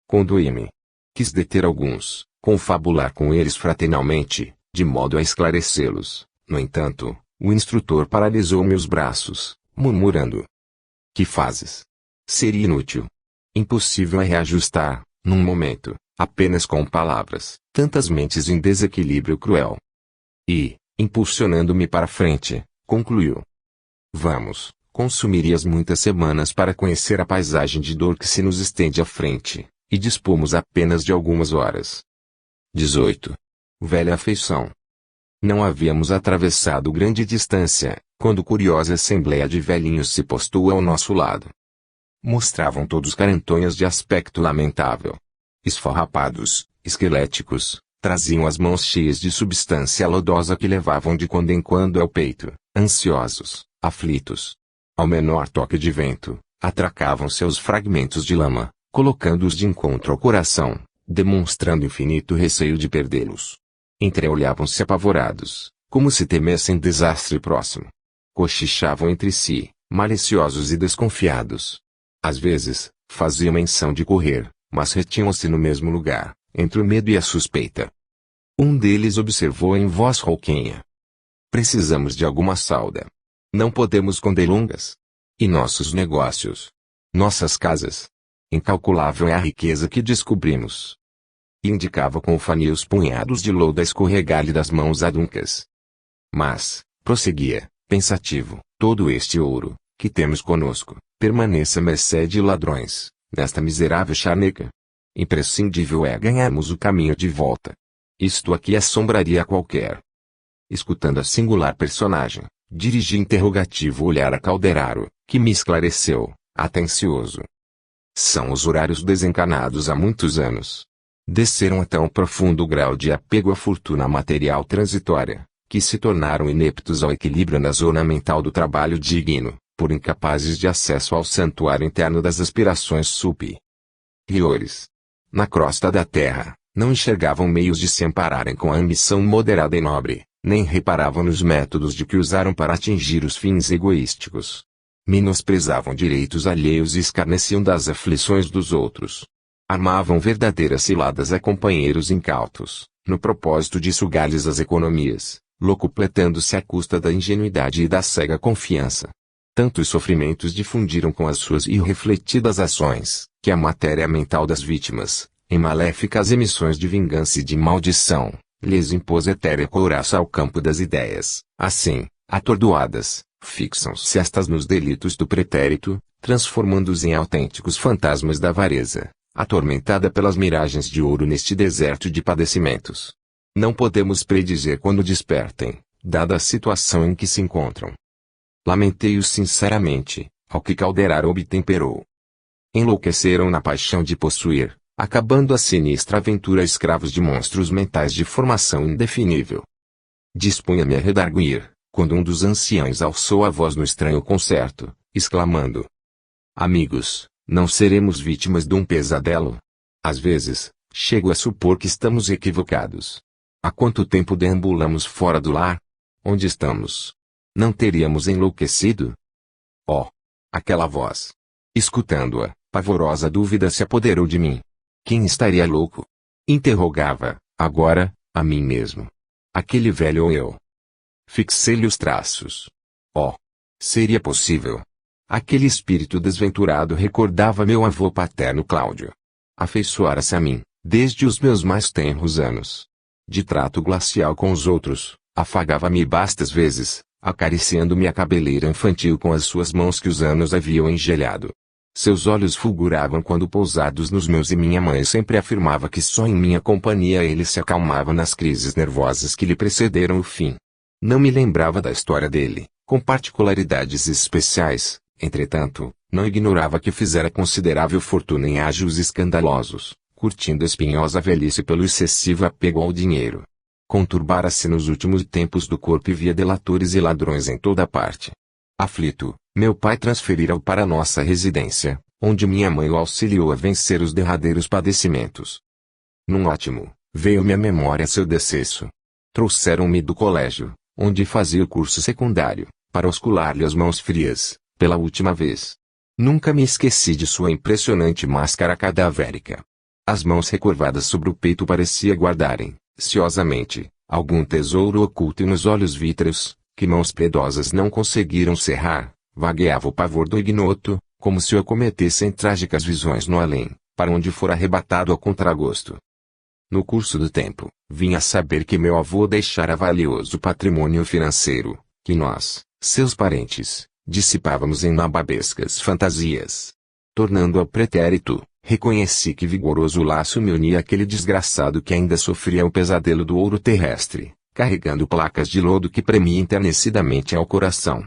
Conduí-me. Quis deter alguns, confabular com eles fraternalmente, de modo a esclarecê-los. No entanto, o instrutor paralisou-me os braços, murmurando: "Que fazes? Seria inútil. Impossível é reajustar, num momento, apenas com palavras, tantas mentes em desequilíbrio cruel." E, impulsionando-me para frente, concluiu: "Vamos, consumirias muitas semanas para conhecer a paisagem de dor que se nos estende à frente, e dispomos apenas de algumas horas." 18. Velha afeição. Não havíamos atravessado grande distância, quando curiosa assembleia de velhinhos se postou ao nosso lado. Mostravam todos carentonhas de aspecto lamentável. Esfarrapados, esqueléticos, traziam as mãos cheias de substância lodosa que levavam de quando em quando ao peito, ansiosos, aflitos. Ao menor toque de vento, atracavam seus fragmentos de lama, colocando-os de encontro ao coração, demonstrando infinito receio de perdê-los. Entreolhavam-se apavorados, como se temessem desastre próximo. Cochichavam entre si, maliciosos e desconfiados. Às vezes, faziam menção de correr, mas retinham-se no mesmo lugar, entre o medo e a suspeita. Um deles observou em voz rouquenha: "Precisamos de alguma salda. Não podemos com delongas. E nossos negócios? Nossas casas? Incalculável é a riqueza que descobrimos." E indicava com o funil os punhados de lodo a escorregar-lhe das mãos aduncas. "Mas", prosseguia, pensativo, "todo este ouro, que temos conosco, permaneça à mercê de ladrões, nesta miserável charneca. Imprescindível é ganharmos o caminho de volta. Isto aqui assombraria a qualquer." Escutando a singular personagem, dirigi interrogativo olhar a Calderaro, que me esclareceu, atencioso: "São os horários desencanados há muitos anos. Desceram a tão profundo grau de apego à fortuna material transitória, que se tornaram ineptos ao equilíbrio na zona mental do trabalho digno, por incapazes de acesso ao santuário interno das aspirações superiores. Na crosta da terra, não enxergavam meios de se ampararem com a ambição moderada e nobre, nem reparavam nos métodos de que usaram para atingir os fins egoísticos. Menosprezavam direitos alheios e escarneciam das aflições dos outros. Armavam verdadeiras ciladas a companheiros incautos, no propósito de sugar-lhes as economias, locupletando-se à custa da ingenuidade e da cega confiança. Tantos sofrimentos difundiram com as suas irrefletidas ações, que a matéria mental das vítimas, em maléficas emissões de vingança e de maldição, lhes impôs etérea couraça ao campo das ideias. Assim, atordoadas, fixam-se estas nos delitos do pretérito, transformando-os em autênticos fantasmas da avareza, atormentada pelas miragens de ouro neste deserto de padecimentos. Não podemos predizer quando despertem, dada a situação em que se encontram. Lamentei-os sinceramente, ao que Calderaro obtemperou. Enlouqueceram na paixão de possuir, acabando a sinistra aventura escravos de monstros mentais de formação indefinível. Dispunha-me a redarguir, quando um dos anciãos alçou a voz no estranho concerto, exclamando: "Amigos, não seremos vítimas de um pesadelo? Às vezes, chego a supor que estamos equivocados. Há quanto tempo deambulamos fora do lar? Onde estamos? Não teríamos enlouquecido?" Oh! Aquela voz! Escutando-a, Pavorosa dúvida se apoderou de mim. Quem estaria louco? Interrogava, agora, a mim mesmo. Aquele velho ou eu? Fixei-lhe os traços. Oh! Seria possível. Aquele espírito desventurado recordava meu avô paterno Cláudio. Afeiçoara-se a mim, desde os meus mais tenros anos. De trato glacial com os outros, afagava-me bastas vezes, acariciando-me a cabeleira infantil com as suas mãos que os anos haviam engelhado. Seus olhos fulguravam quando pousados nos meus e minha mãe sempre afirmava que só em minha companhia ele se acalmava nas crises nervosas que lhe precederam o fim. Não me lembrava da história dele, com particularidades especiais, entretanto, não ignorava que fizera considerável fortuna em ágios escandalosos, curtindo a espinhosa velhice pelo excessivo apego ao dinheiro. Conturbara-se nos últimos tempos do corpo e via delatores e ladrões em toda parte. Aflito, meu pai transferira-o para nossa residência, onde minha mãe o auxiliou a vencer os derradeiros padecimentos. Num ótimo, veio-me à memória seu decesso. Trouxeram-me do colégio, onde fazia o curso secundário, para oscular-lhe as mãos frias, pela última vez. Nunca me esqueci de sua impressionante máscara cadavérica. As mãos recurvadas sobre o peito parecia guardarem, ciosamente, algum tesouro oculto e nos olhos vítreos, que mãos piedosas não conseguiram cerrar, vagueava o pavor do ignoto, como se o acometessem trágicas visões no além, para onde fora arrebatado a contragosto. No curso do tempo, vim a saber que meu avô deixara valioso patrimônio financeiro, que nós, seus parentes, dissipávamos em nababescas fantasias. Tornando-a pretérito, reconheci que vigoroso laço me unia àquele desgraçado que ainda sofria o pesadelo do ouro terrestre, carregando placas de lodo que premia enternecidamente ao coração.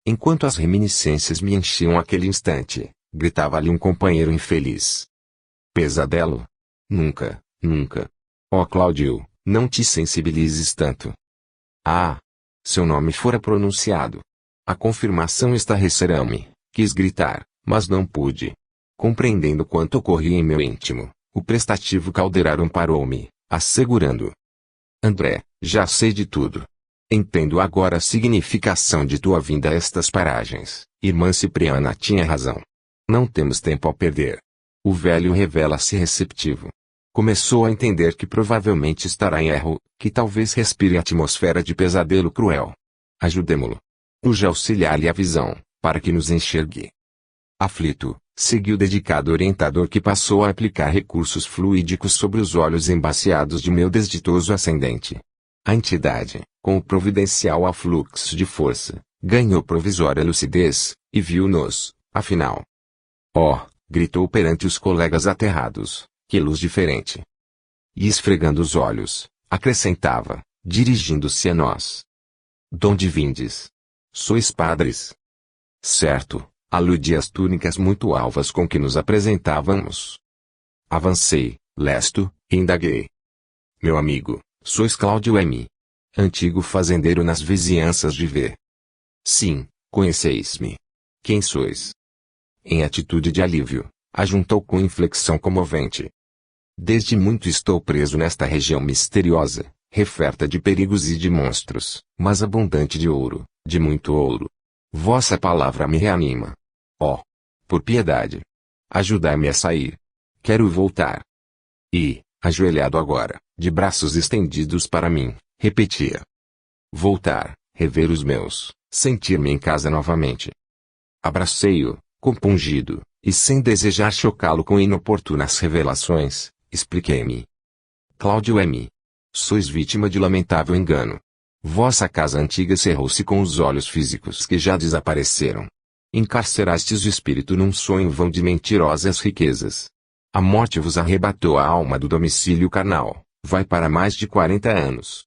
Enquanto as reminiscências me enchiam aquele instante, gritava-lhe um companheiro infeliz. Pesadelo? Nunca, nunca. Ó Cláudio, não te sensibilizes tanto. Ah! Seu nome fora pronunciado. A confirmação estarrecera-me, quis gritar, mas não pude. Compreendendo quanto ocorria em meu íntimo, o prestativo Calderar amparou-me, assegurando: André, já sei de tudo. Entendo agora a significação de tua vinda a estas paragens. Irmã Cipriana tinha razão. Não temos tempo a perder. O velho revela-se receptivo. Começou a entender que provavelmente estará em erro, que talvez respire a atmosfera de pesadelo cruel. Ajudemo-lo. Urge auxiliar-lhe a visão, para que nos enxergue. Aflito, segui o dedicado orientador que passou a aplicar recursos fluídicos sobre os olhos embaciados de meu desditoso ascendente. A entidade, com o providencial afluxo de força, ganhou provisória lucidez, e viu-nos, afinal. Oh! Gritou perante os colegas aterrados, que luz diferente! E esfregando os olhos, acrescentava, dirigindo-se a nós: Donde vindes? Sois padres? Certo, aludi às túnicas muito alvas com que nos apresentávamos. Avancei, lesto, e indaguei: Meu amigo, sois Cláudio M., antigo fazendeiro nas vizinhanças de V. Sim, conheceis-me. Quem sois? Em atitude de alívio, ajuntou com inflexão comovente: Desde muito estou preso nesta região misteriosa, referta de perigos e de monstros, mas abundante de ouro, de muito ouro. Vossa palavra me reanima. Oh! Por piedade! Ajudai-me a sair. Quero voltar. E, ajoelhado agora, de braços estendidos para mim, repetia: Voltar, rever os meus, sentir-me em casa novamente. Abracei-o, compungido, e sem desejar chocá-lo com inoportunas revelações, expliquei-me. Cláudio M., sois vítima de lamentável engano. Vossa casa antiga cerrou-se com os olhos físicos que já desapareceram. Encarcerastes o espírito num sonho vão de mentirosas riquezas. A morte vos arrebatou a alma do domicílio carnal, vai para mais de 40 anos.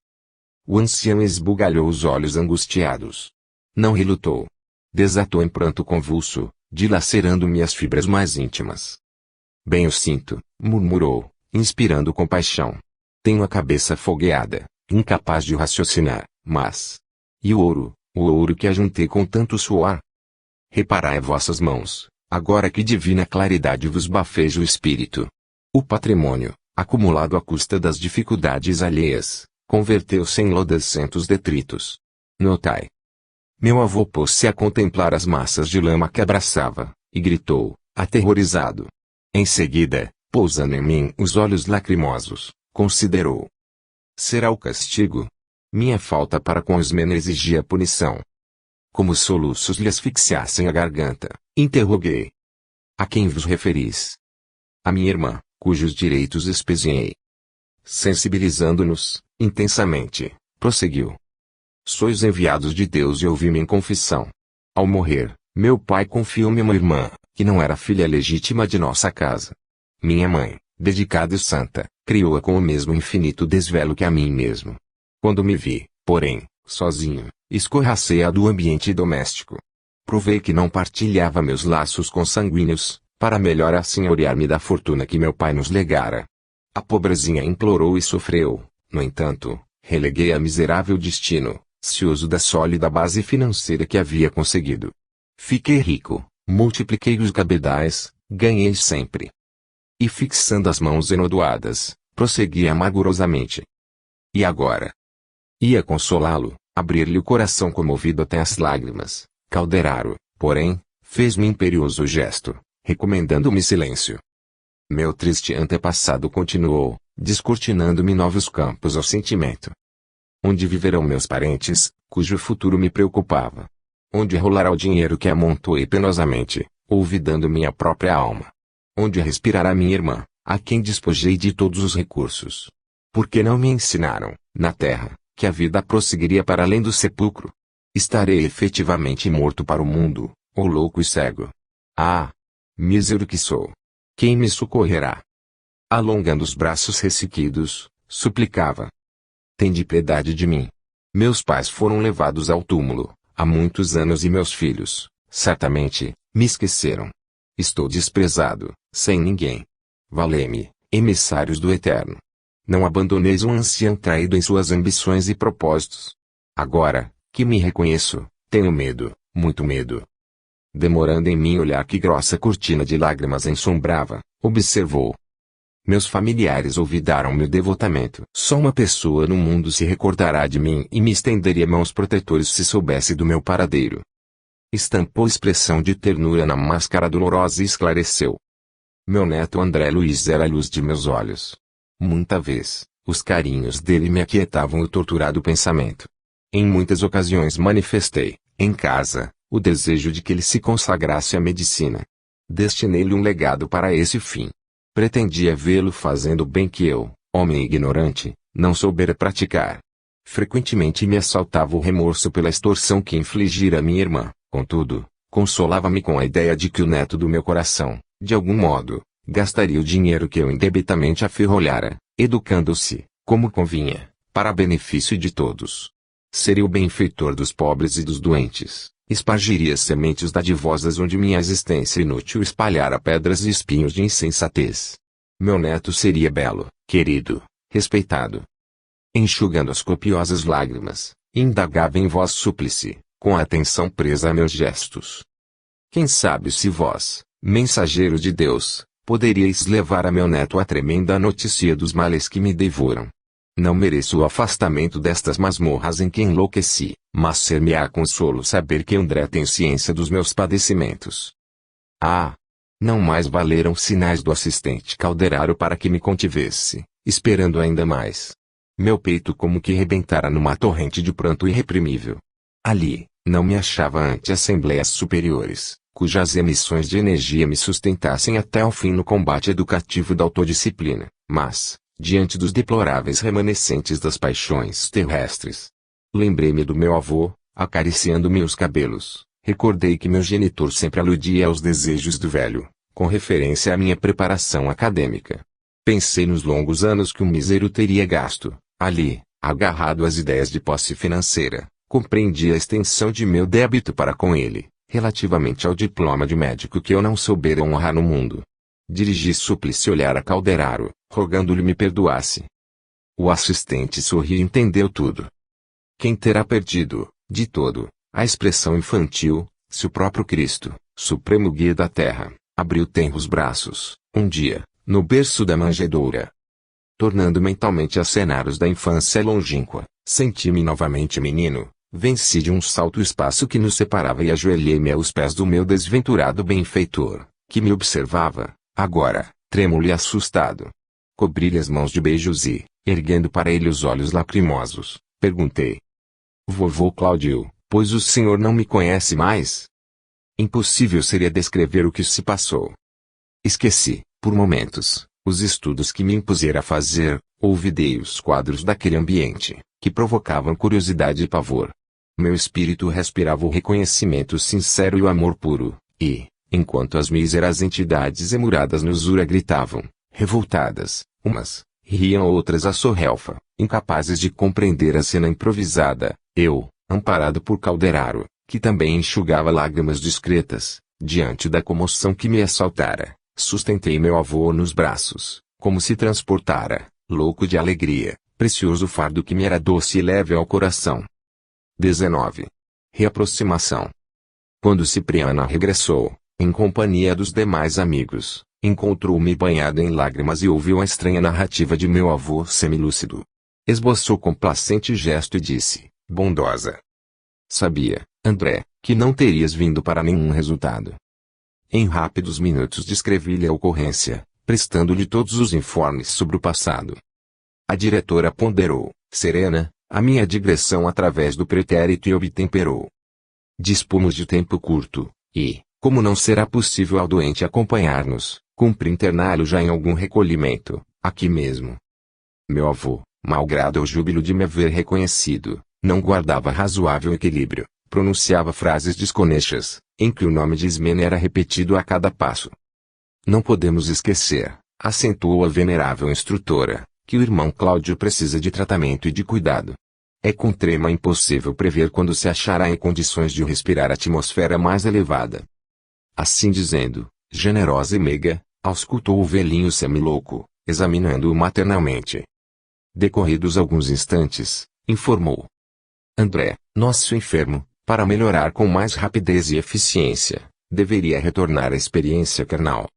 O ancião esbugalhou os olhos angustiados. Não relutou. Desatou em pranto convulso, dilacerando-me as fibras mais íntimas. Bem o sinto, murmurou, inspirando compaixão. Tenho a cabeça fogueada, incapaz de raciocinar, mas... E o ouro que ajuntei com tanto suor? Reparai vossas mãos, agora que divina claridade vos bafeja o espírito. O patrimônio, acumulado à custa das dificuldades alheias, converteu-se em lodacentos detritos. Notai. Meu avô pôs-se a contemplar as massas de lama que abraçava, e gritou, aterrorizado. Em seguida, pousando em mim os olhos lacrimosos, considerou: será o castigo? Minha falta para com os men exigia punição. Como os soluços lhe asfixiassem a garganta, interroguei: a quem vos referis? A minha irmã, cujos direitos expediei. Sensibilizando-nos, intensamente, prosseguiu: sois enviados de Deus e ouvi-me em confissão. Ao morrer, meu pai confiou-me uma irmã, que não era filha legítima de nossa casa. Minha mãe, dedicada e santa, criou-a com o mesmo infinito desvelo que a mim mesmo. Quando me vi, porém, sozinho, escorracei-a do ambiente doméstico. Provei que não partilhava meus laços consanguíneos, para melhor assenhorear-me da fortuna que meu pai nos legara. A pobrezinha implorou e sofreu, no entanto, releguei a miserável destino, cioso da sólida base financeira que havia conseguido. Fiquei rico, multipliquei os cabedais, ganhei sempre. E fixando as mãos enodoadas, prossegui amargurosamente. E agora? Ia consolá-lo, abrir-lhe o coração comovido até as lágrimas. Calderaro, porém, fez-me imperioso gesto, recomendando-me silêncio. Meu triste antepassado continuou, descortinando-me novos campos ao sentimento. Onde viverão meus parentes, cujo futuro me preocupava? Onde rolará o dinheiro que amontoei penosamente, olvidando minha própria alma? Onde respirará minha irmã, a quem despojei de todos os recursos? Por que não me ensinaram, na terra, que a vida prosseguiria para além do sepulcro? Estarei efetivamente morto para o mundo, ou louco e cego. Ah! Mísero que sou! Quem me socorrerá? Alongando os braços ressequidos, suplicava: tende piedade de mim. Meus pais foram levados ao túmulo, há muitos anos e meus filhos, certamente, me esqueceram. Estou desprezado, sem ninguém. Valei-me, emissários do Eterno. Não abandoneis um ancião traído em suas ambições e propósitos. Agora, que me reconheço, tenho medo, muito medo. Demorando em mim olhar que grossa cortina de lágrimas ensombrava, observou: meus familiares olvidaram-me devotamente. Só uma pessoa no mundo se recordará de mim e me estenderia mãos protetoras se soubesse do meu paradeiro. Estampou expressão de ternura na máscara dolorosa e esclareceu: meu neto André Luiz era a luz de meus olhos. Muita vez, os carinhos dele me aquietavam o torturado pensamento. Em muitas ocasiões manifestei, em casa, o desejo de que ele se consagrasse à medicina. Destinei-lhe um legado para esse fim. Pretendia vê-lo fazendo o bem que eu, homem ignorante, não soubera praticar. Frequentemente me assaltava o remorso pela extorsão que infligira a minha irmã, contudo, consolava-me com a ideia de que o neto do meu coração, de algum modo, gastaria o dinheiro que eu indebitamente aferrolhara, educando-se, como convinha, para benefício de todos. Seria o benfeitor dos pobres e dos doentes, espargiria sementes dadivosas onde minha existência inútil espalhara pedras e espinhos de insensatez. Meu neto seria belo, querido, respeitado. Enxugando as copiosas lágrimas, indagava em voz súplice, com a atenção presa a meus gestos. Quem sabe se vós, mensageiro de Deus, poderíeis levar a meu neto a tremenda notícia dos males que me devoram. Não mereço o afastamento destas masmorras em que enlouqueci, mas ser-me-á consolo saber que André tem ciência dos meus padecimentos. Ah! Não mais valeram sinais do assistente Calderaro para que me contivesse, esperando ainda mais. Meu peito como que rebentara numa torrente de pranto irreprimível. Ali, não me achava ante assembleias superiores, cujas emissões de energia me sustentassem até ao fim no combate educativo da autodisciplina, mas, diante dos deploráveis remanescentes das paixões terrestres. Lembrei-me do meu avô, acariciando-me os cabelos, recordei que meu genitor sempre aludia aos desejos do velho, com referência à minha preparação acadêmica. Pensei nos longos anos que o mísero teria gasto, ali, agarrado às ideias de posse financeira, compreendi a extensão de meu débito para com ele, relativamente ao diploma de médico que eu não soubera honrar no mundo. Dirigi súplice olhar a Calderaro, rogando-lhe me perdoasse. O assistente sorriu e entendeu tudo. Quem terá perdido, de todo, a expressão infantil, se o próprio Cristo, supremo guia da terra, abriu tenros braços, um dia, no berço da manjedoura? Tornando mentalmente a cenários da infância longínqua, senti-me novamente menino, venci de um salto o espaço que nos separava e ajoelhei-me aos pés do meu desventurado benfeitor, que me observava, agora, trêmulo e assustado. Cobri-lhe as mãos de beijos e, erguendo para ele os olhos lacrimosos, perguntei: Vovô Cláudio, pois o senhor não me conhece mais? Impossível seria descrever o que se passou. Esqueci, por momentos, os estudos que me impusera a fazer, olvidei os quadros daquele ambiente, que provocavam curiosidade e pavor. Meu espírito respirava o reconhecimento sincero e o amor puro, e, enquanto as míseras entidades emuradas no Zura gritavam, revoltadas, umas, riam outras à sorrelfa, incapazes de compreender a cena improvisada, eu, amparado por Calderaro, que também enxugava lágrimas discretas, diante da comoção que me assaltara, sustentei meu avô nos braços, como se transportara, louco de alegria, precioso fardo que me era doce e leve ao coração. 19. Reaproximação. Quando Cipriana regressou, em companhia dos demais amigos, encontrou-me banhado em lágrimas e ouviu a estranha narrativa de meu avô semilúcido. Esboçou complacente gesto e disse, bondosa: Sabia, André, que não terias vindo para nenhum resultado. Em rápidos minutos descrevi-lhe a ocorrência, prestando-lhe todos os informes sobre o passado. A diretora ponderou, serena, a minha digressão através do pretérito e obtemperou. Dispomos de tempo curto, e, como não será possível ao doente acompanhar-nos, cumpre interná-lo já em algum recolhimento, aqui mesmo. Meu avô, malgrado o júbilo de me haver reconhecido, não guardava razoável equilíbrio, pronunciava frases desconexas, em que o nome de Ismênia era repetido a cada passo. Não podemos esquecer, acentuou a venerável instrutora, que o irmão Cláudio precisa de tratamento e de cuidado. É com trema impossível prever quando se achará em condições de respirar a atmosfera mais elevada. Assim dizendo, generosa e meiga, auscultou o velhinho semilouco, examinando-o maternalmente. Decorridos alguns instantes, informou: André, nosso enfermo, para melhorar com mais rapidez e eficiência, deveria retornar à experiência carnal.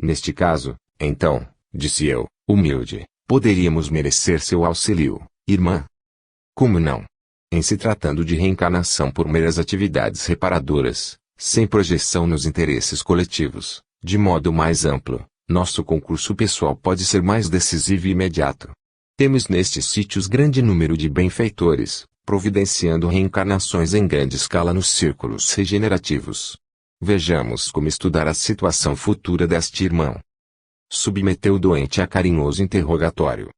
Neste caso, então, disse eu, humilde, poderíamos merecer seu auxílio, irmã. Como não? Em se tratando de reencarnação por meras atividades reparadoras, sem projeção nos interesses coletivos, de modo mais amplo, nosso concurso pessoal pode ser mais decisivo e imediato. Temos nestes sítios grande número de benfeitores, providenciando reencarnações em grande escala nos círculos regenerativos. Vejamos como estudar a situação futura deste irmão. Submeteu o doente a carinhoso interrogatório.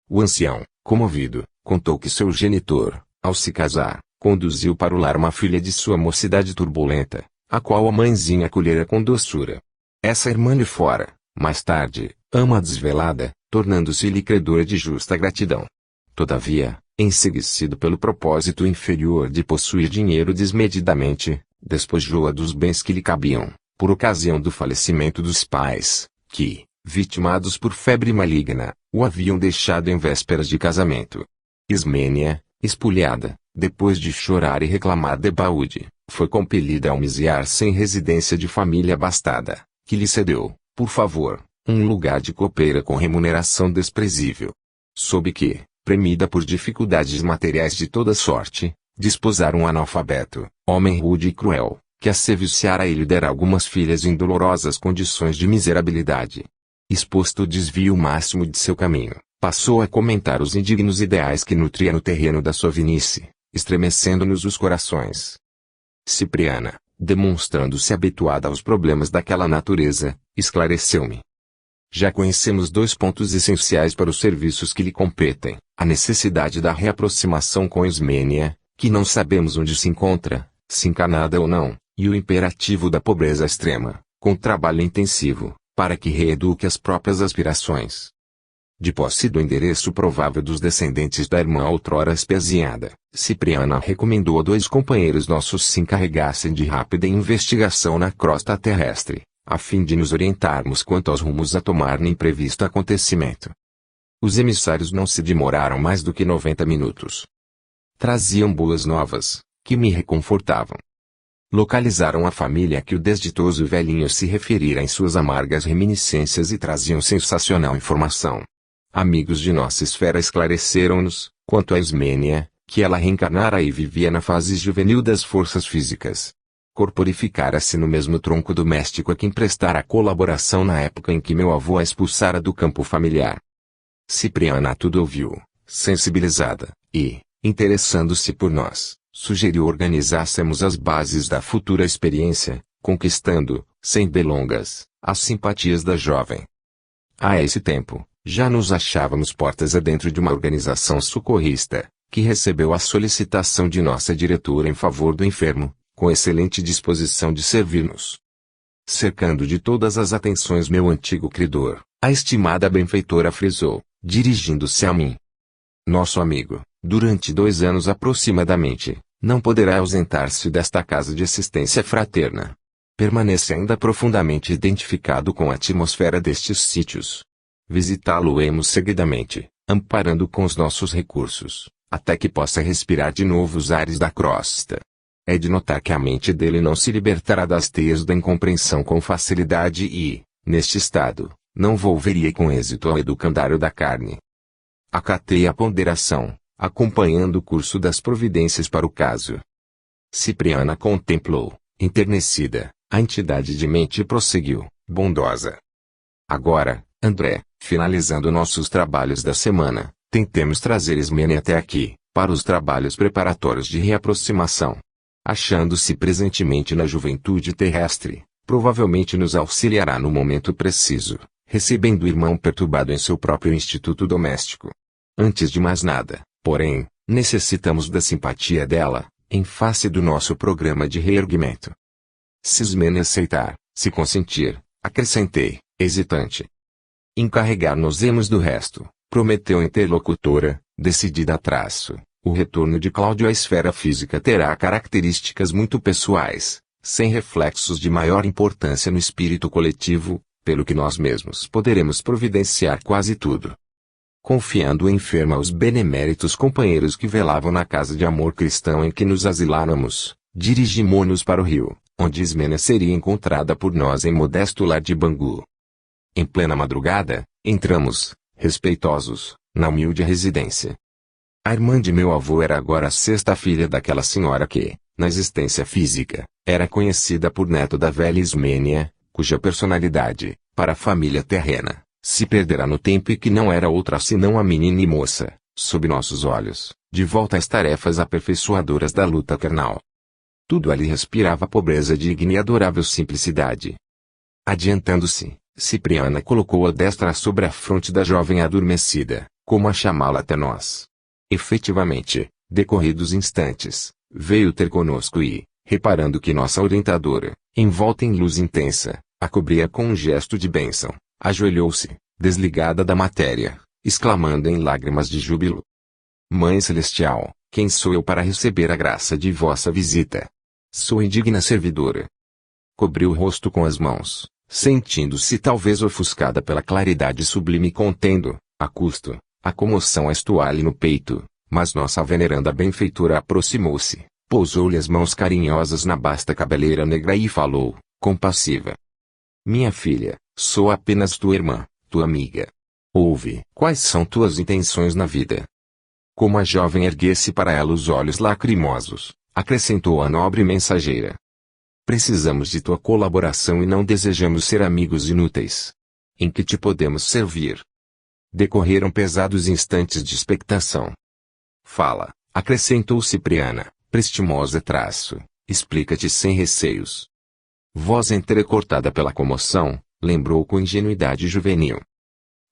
O ancião, comovido, contou que seu genitor, ao se casar, conduziu para o lar uma filha de sua mocidade turbulenta, a qual a mãezinha acolhera com doçura. Essa irmã lhe fora, mais tarde, ama desvelada, tornando-se-lhe credora de justa gratidão. Todavia, enseguecido pelo propósito inferior de possuir dinheiro desmedidamente, despojou-a dos bens que lhe cabiam, por ocasião do falecimento dos pais, que, vitimados por febre maligna, o haviam deixado em vésperas de casamento. Ismênia, espulhada, depois de chorar e reclamar debaúde, foi compelida a homiziar-se em residência de família abastada, que lhe cedeu, por favor, um lugar de copeira com remuneração desprezível. Soube que, premida por dificuldades materiais de toda sorte, desposaram um analfabeto, homem rude e cruel, que a se viciara e lhe dera algumas filhas em dolorosas condições de miserabilidade. Exposto o desvio máximo de seu caminho, passou a comentar os indignos ideais que nutria no terreno da sua vinice, estremecendo-nos os corações. Cipriana, demonstrando-se habituada aos problemas daquela natureza, esclareceu-me. Já conhecemos dois pontos essenciais para os serviços que lhe competem: a necessidade da reaproximação com Ismênia, que não sabemos onde se encontra, se encarnada ou não, e o imperativo da pobreza extrema, com trabalho intensivo, para que reeduque as próprias aspirações. De posse do endereço provável dos descendentes da irmã outrora espezinhada, Cipriana recomendou a dois companheiros nossos se encarregassem de rápida investigação na crosta terrestre, a fim de nos orientarmos quanto aos rumos a tomar no imprevisto acontecimento. Os emissários não se demoraram mais do que 90 minutos. Traziam boas novas, que me reconfortavam. Localizaram a família a que o desditoso velhinho se referira em suas amargas reminiscências e traziam sensacional informação. Amigos de nossa esfera esclareceram-nos, quanto a Ismênia, que ela reencarnara e vivia na fase juvenil das forças físicas. corporificara-se no mesmo tronco doméstico a quem prestara colaboração na época em que meu avô a expulsara do campo familiar. Cipriana tudo ouviu, sensibilizada, e, interessando-se por nós, sugeriu organizássemos as bases da futura experiência, conquistando, sem delongas, as simpatias da jovem. A esse tempo, já nos achávamos portas adentro de uma organização socorrista, que recebeu a solicitação de nossa diretora em favor do enfermo, com excelente disposição de servir-nos. Cercando de todas as atenções meu antigo credor, a estimada benfeitora frisou, dirigindo-se a mim. Nosso amigo, durante 2 anos aproximadamente, não poderá ausentar-se desta casa de assistência fraterna. Permanece ainda profundamente identificado com a atmosfera destes sítios. Visitá-lo-emos seguidamente, amparando com os nossos recursos, até que possa respirar de novo os ares da crosta. É de notar que a mente dele não se libertará das teias da incompreensão com facilidade e, neste estado, não volveria com êxito ao educandário da carne. Acatei a ponderação, acompanhando o curso das providências para o caso. Cipriana contemplou, enternecida, a entidade de mente e prosseguiu, bondosa. Agora, André, finalizando nossos trabalhos da semana, tentemos trazer Ismênia até aqui, para os trabalhos preparatórios de reaproximação. Achando-se presentemente na juventude terrestre, provavelmente nos auxiliará no momento preciso, recebendo o irmão perturbado em seu próprio instituto doméstico. Antes de mais nada, porém, necessitamos da simpatia dela, em face do nosso programa de reerguimento. Se Ismênia aceitar, se consentir, acrescentei, hesitante. Encarregar-nos-emos do resto, prometeu a interlocutora, decidida a traço. O retorno de Cláudio à esfera física terá características muito pessoais, sem reflexos de maior importância no espírito coletivo, pelo que nós mesmos poderemos providenciar quase tudo. Confiando o enfermo aos beneméritos companheiros que velavam na casa de amor cristão em que nos asiláramos, dirigimos-nos para o rio, onde Ismênia seria encontrada por nós em modesto lar de Bangu. Em plena madrugada, entramos, respeitosos, na humilde residência. A irmã de meu avô era agora a 6ª filha daquela senhora que, na existência física, era conhecida por neto da velha Ismênia, cuja personalidade, para a família terrena, se perderá no tempo e que não era outra senão a menina e moça, sob nossos olhos, de volta às tarefas aperfeiçoadoras da luta carnal. Tudo ali respirava pobreza digna e adorável simplicidade. Adiantando-se, Cipriana colocou a destra sobre a fronte da jovem adormecida, como a chamá-la até nós. Efetivamente, decorridos instantes, veio ter conosco e, reparando que nossa orientadora, envolta em luz intensa, a cobria com um gesto de bênção, ajoelhou-se, desligada da matéria, exclamando em lágrimas de júbilo: Mãe Celestial, quem sou eu para receber a graça de vossa visita? Sou indigna servidora. Cobriu o rosto com as mãos, sentindo-se talvez ofuscada pela claridade sublime contendo, a custo, a comoção a estuar-lhe no peito, mas nossa veneranda benfeitora aproximou-se, pousou-lhe as mãos carinhosas na basta cabeleira negra e falou, compassiva: Minha filha, sou apenas tua irmã, tua amiga. Ouve, quais são tuas intenções na vida? Como a jovem erguesse para ela os olhos lacrimosos, acrescentou a nobre mensageira: Precisamos de tua colaboração e não desejamos ser amigos inúteis. Em que te podemos servir? Decorreram pesados instantes de expectação. Fala, acrescentou Cipriana, prestimosa traço, explica-te sem receios. Voz entrecortada pela comoção, lembrou com ingenuidade juvenil: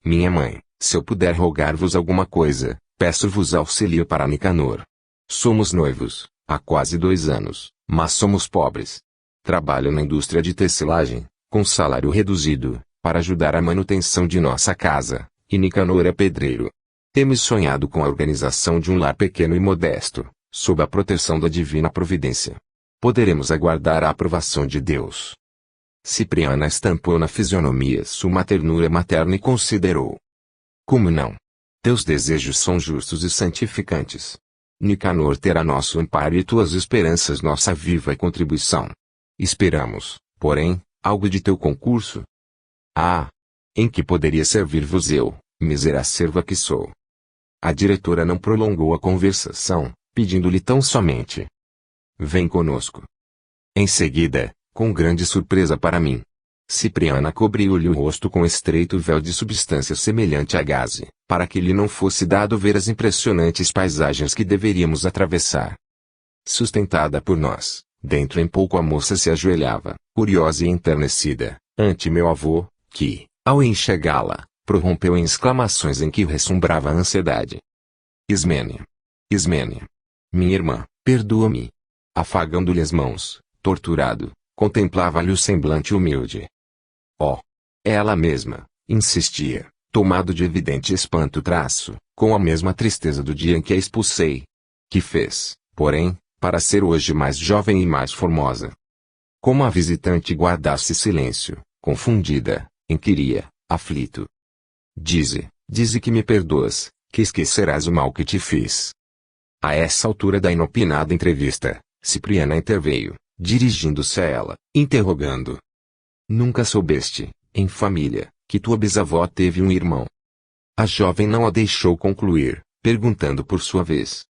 Minha mãe, se eu puder rogar-vos alguma coisa, peço-vos auxílio para Nicanor. Somos noivos, há quase 2 anos, mas somos pobres. Trabalho na indústria de tecelagem, com salário reduzido, para ajudar a manutenção de nossa casa. E Nicanor é pedreiro. Temos sonhado com a organização de um lar pequeno e modesto, sob a proteção da divina providência. Poderemos aguardar a aprovação de Deus. Cipriana estampou na fisionomia sua ternura materna e considerou: Como não? Teus desejos são justos e santificantes. Nicanor terá nosso amparo e tuas esperanças nossa viva contribuição. Esperamos, porém, algo de teu concurso. Ah! Em que poderia servir-vos eu, mísera serva que sou? A diretora não prolongou a conversação, pedindo-lhe tão somente: Vem conosco. Em seguida, com grande surpresa para mim, Cipriana cobriu-lhe o rosto com estreito véu de substância semelhante a gaze, para que lhe não fosse dado ver as impressionantes paisagens que deveríamos atravessar. Sustentada por nós, dentro em pouco a moça se ajoelhava, curiosa e enternecida, ante meu avô, que, ao enxergá-la, prorrompeu em exclamações em que ressumbrava a ansiedade. Ismênia! Ismênia! Minha irmã, perdoa-me! Afagando-lhe as mãos, torturado, contemplava-lhe o semblante humilde. Oh! Ela mesma, insistia, tomado de evidente espanto com a mesma tristeza do dia em que a expulsei. Que fez, porém, para ser hoje mais jovem e mais formosa? Como a visitante guardasse silêncio, confundida, inquiria, aflito. Dize que me perdoas, que esquecerás o mal que te fiz. A essa altura da inopinada entrevista, Cipriana interveio, dirigindo-se a ela, interrogando. Nunca soubeste, em família, que tua bisavó teve um irmão? A jovem não a deixou concluir, perguntando por sua vez.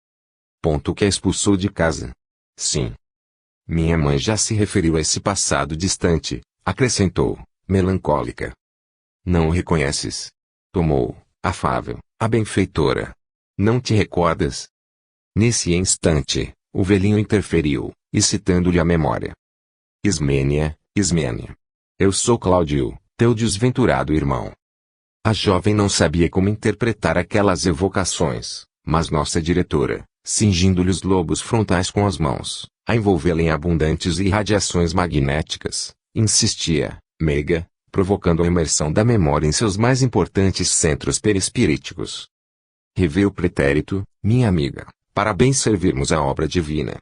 Ponto que a expulsou de casa. Sim. Minha mãe já se referiu a esse passado distante, acrescentou, melancólica. Não o reconheces? Tomou, afável, a benfeitora. Não te recordas? Nesse instante, o velhinho interferiu, excitando-lhe a memória. Ismênia, Ismênia. Eu sou Cláudio, teu desventurado irmão. A jovem não sabia como interpretar aquelas evocações, mas nossa diretora, cingindo-lhe os lobos frontais com as mãos, a envolvê-la em abundantes irradiações magnéticas, insistia, meiga, provocando a imersão da memória em seus mais importantes centros perispiríticos. Revê o pretérito, minha amiga, para bem servirmos a obra divina.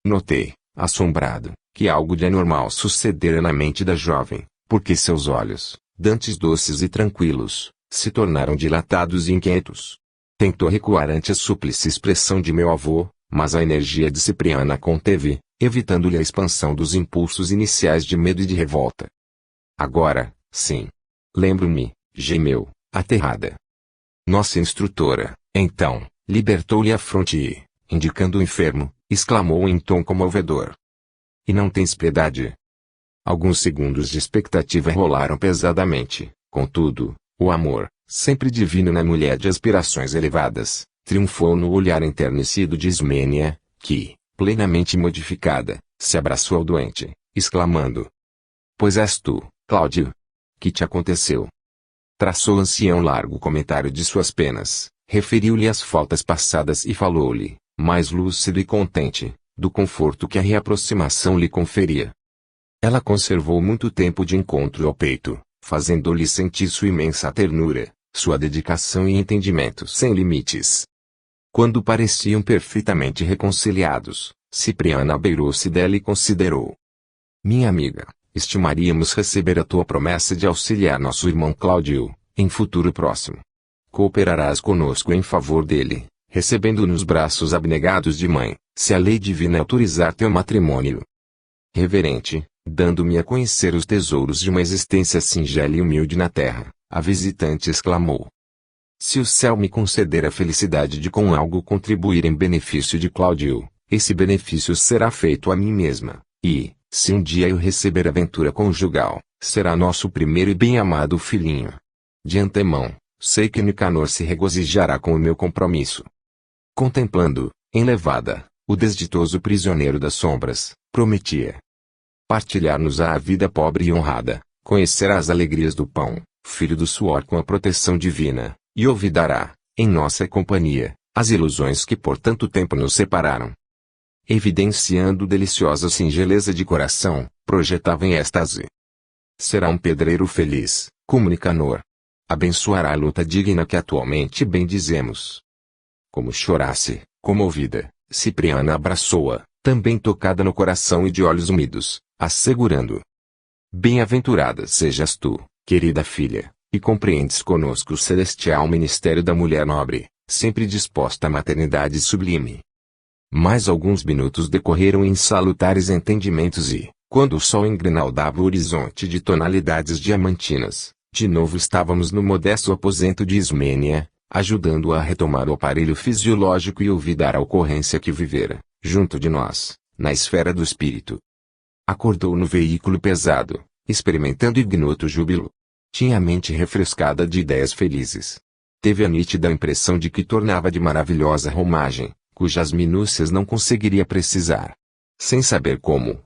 Notei, assombrado, que algo de anormal sucedera na mente da jovem, porque seus olhos, dantes doces e tranquilos, se tornaram dilatados e inquietos. Tentou recuar ante a súplice expressão de meu avô, mas a energia de Cipriana conteve, evitando-lhe a expansão dos impulsos iniciais de medo e de revolta. Agora, sim. Lembro-me, gemeu, aterrada. Nossa instrutora, então, libertou-lhe a fronte e, indicando o enfermo, exclamou em tom comovedor. E não tens piedade? Alguns segundos de expectativa rolaram pesadamente, contudo, o amor, sempre divino na mulher de aspirações elevadas, triunfou no olhar enternecido de Ismênia, que, plenamente modificada, se abraçou ao doente, exclamando. Pois és tu, Cláudio. Que te aconteceu? Traçou o ancião largo comentário de suas penas, referiu-lhe as faltas passadas e falou-lhe, mais lúcido e contente, do conforto que a reaproximação lhe conferia. Ela conservou muito tempo de encontro ao peito, fazendo-lhe sentir sua imensa ternura, sua dedicação e entendimento sem limites. Quando pareciam perfeitamente reconciliados, Cipriana abeirou-se dela e considerou. Minha amiga, estimaríamos receber a tua promessa de auxiliar nosso irmão Cláudio, em futuro próximo. Cooperarás conosco em favor dele, recebendo nos braços abnegados de mãe, se a lei divina autorizar teu matrimônio. Reverente, dando-me a conhecer os tesouros de uma existência singela e humilde na terra, a visitante exclamou. Se o céu me conceder a felicidade de com algo contribuir em benefício de Cláudio, esse benefício será feito a mim mesma, e, se um dia eu receber a ventura conjugal, será nosso primeiro e bem-amado filhinho. De antemão, sei que Nicanor se regozijará com o meu compromisso. Contemplando, enlevada, o desditoso prisioneiro das sombras, prometia. Partilhar-nos-á a vida pobre e honrada, conhecerá as alegrias do pão, filho do suor com a proteção divina, e olvidará, em nossa companhia, as ilusões que por tanto tempo nos separaram. Evidenciando deliciosa singeleza de coração, projetava em êxtase. Será um pedreiro feliz, como Nicanor. Abençoará a luta digna que atualmente bendizemos. Como chorasse, comovida, Cipriana abraçou-a, também tocada no coração e de olhos úmidos, assegurando. Bem-aventurada sejas tu, querida filha, e compreendes conosco o celestial ministério da mulher nobre, sempre disposta à maternidade sublime. Mais alguns minutos decorreram em salutares entendimentos e, quando o sol engrinaldava o horizonte de tonalidades diamantinas, de novo estávamos no modesto aposento de Ismênia, ajudando-a a retomar o aparelho fisiológico e olvidar a ocorrência que vivera, junto de nós, na esfera do espírito. Acordou no veículo pesado, experimentando ignoto júbilo. Tinha a mente refrescada de ideias felizes. Teve a nítida impressão de que tornava de maravilhosa romagem, cujas minúcias não conseguiria precisar. Sem saber como,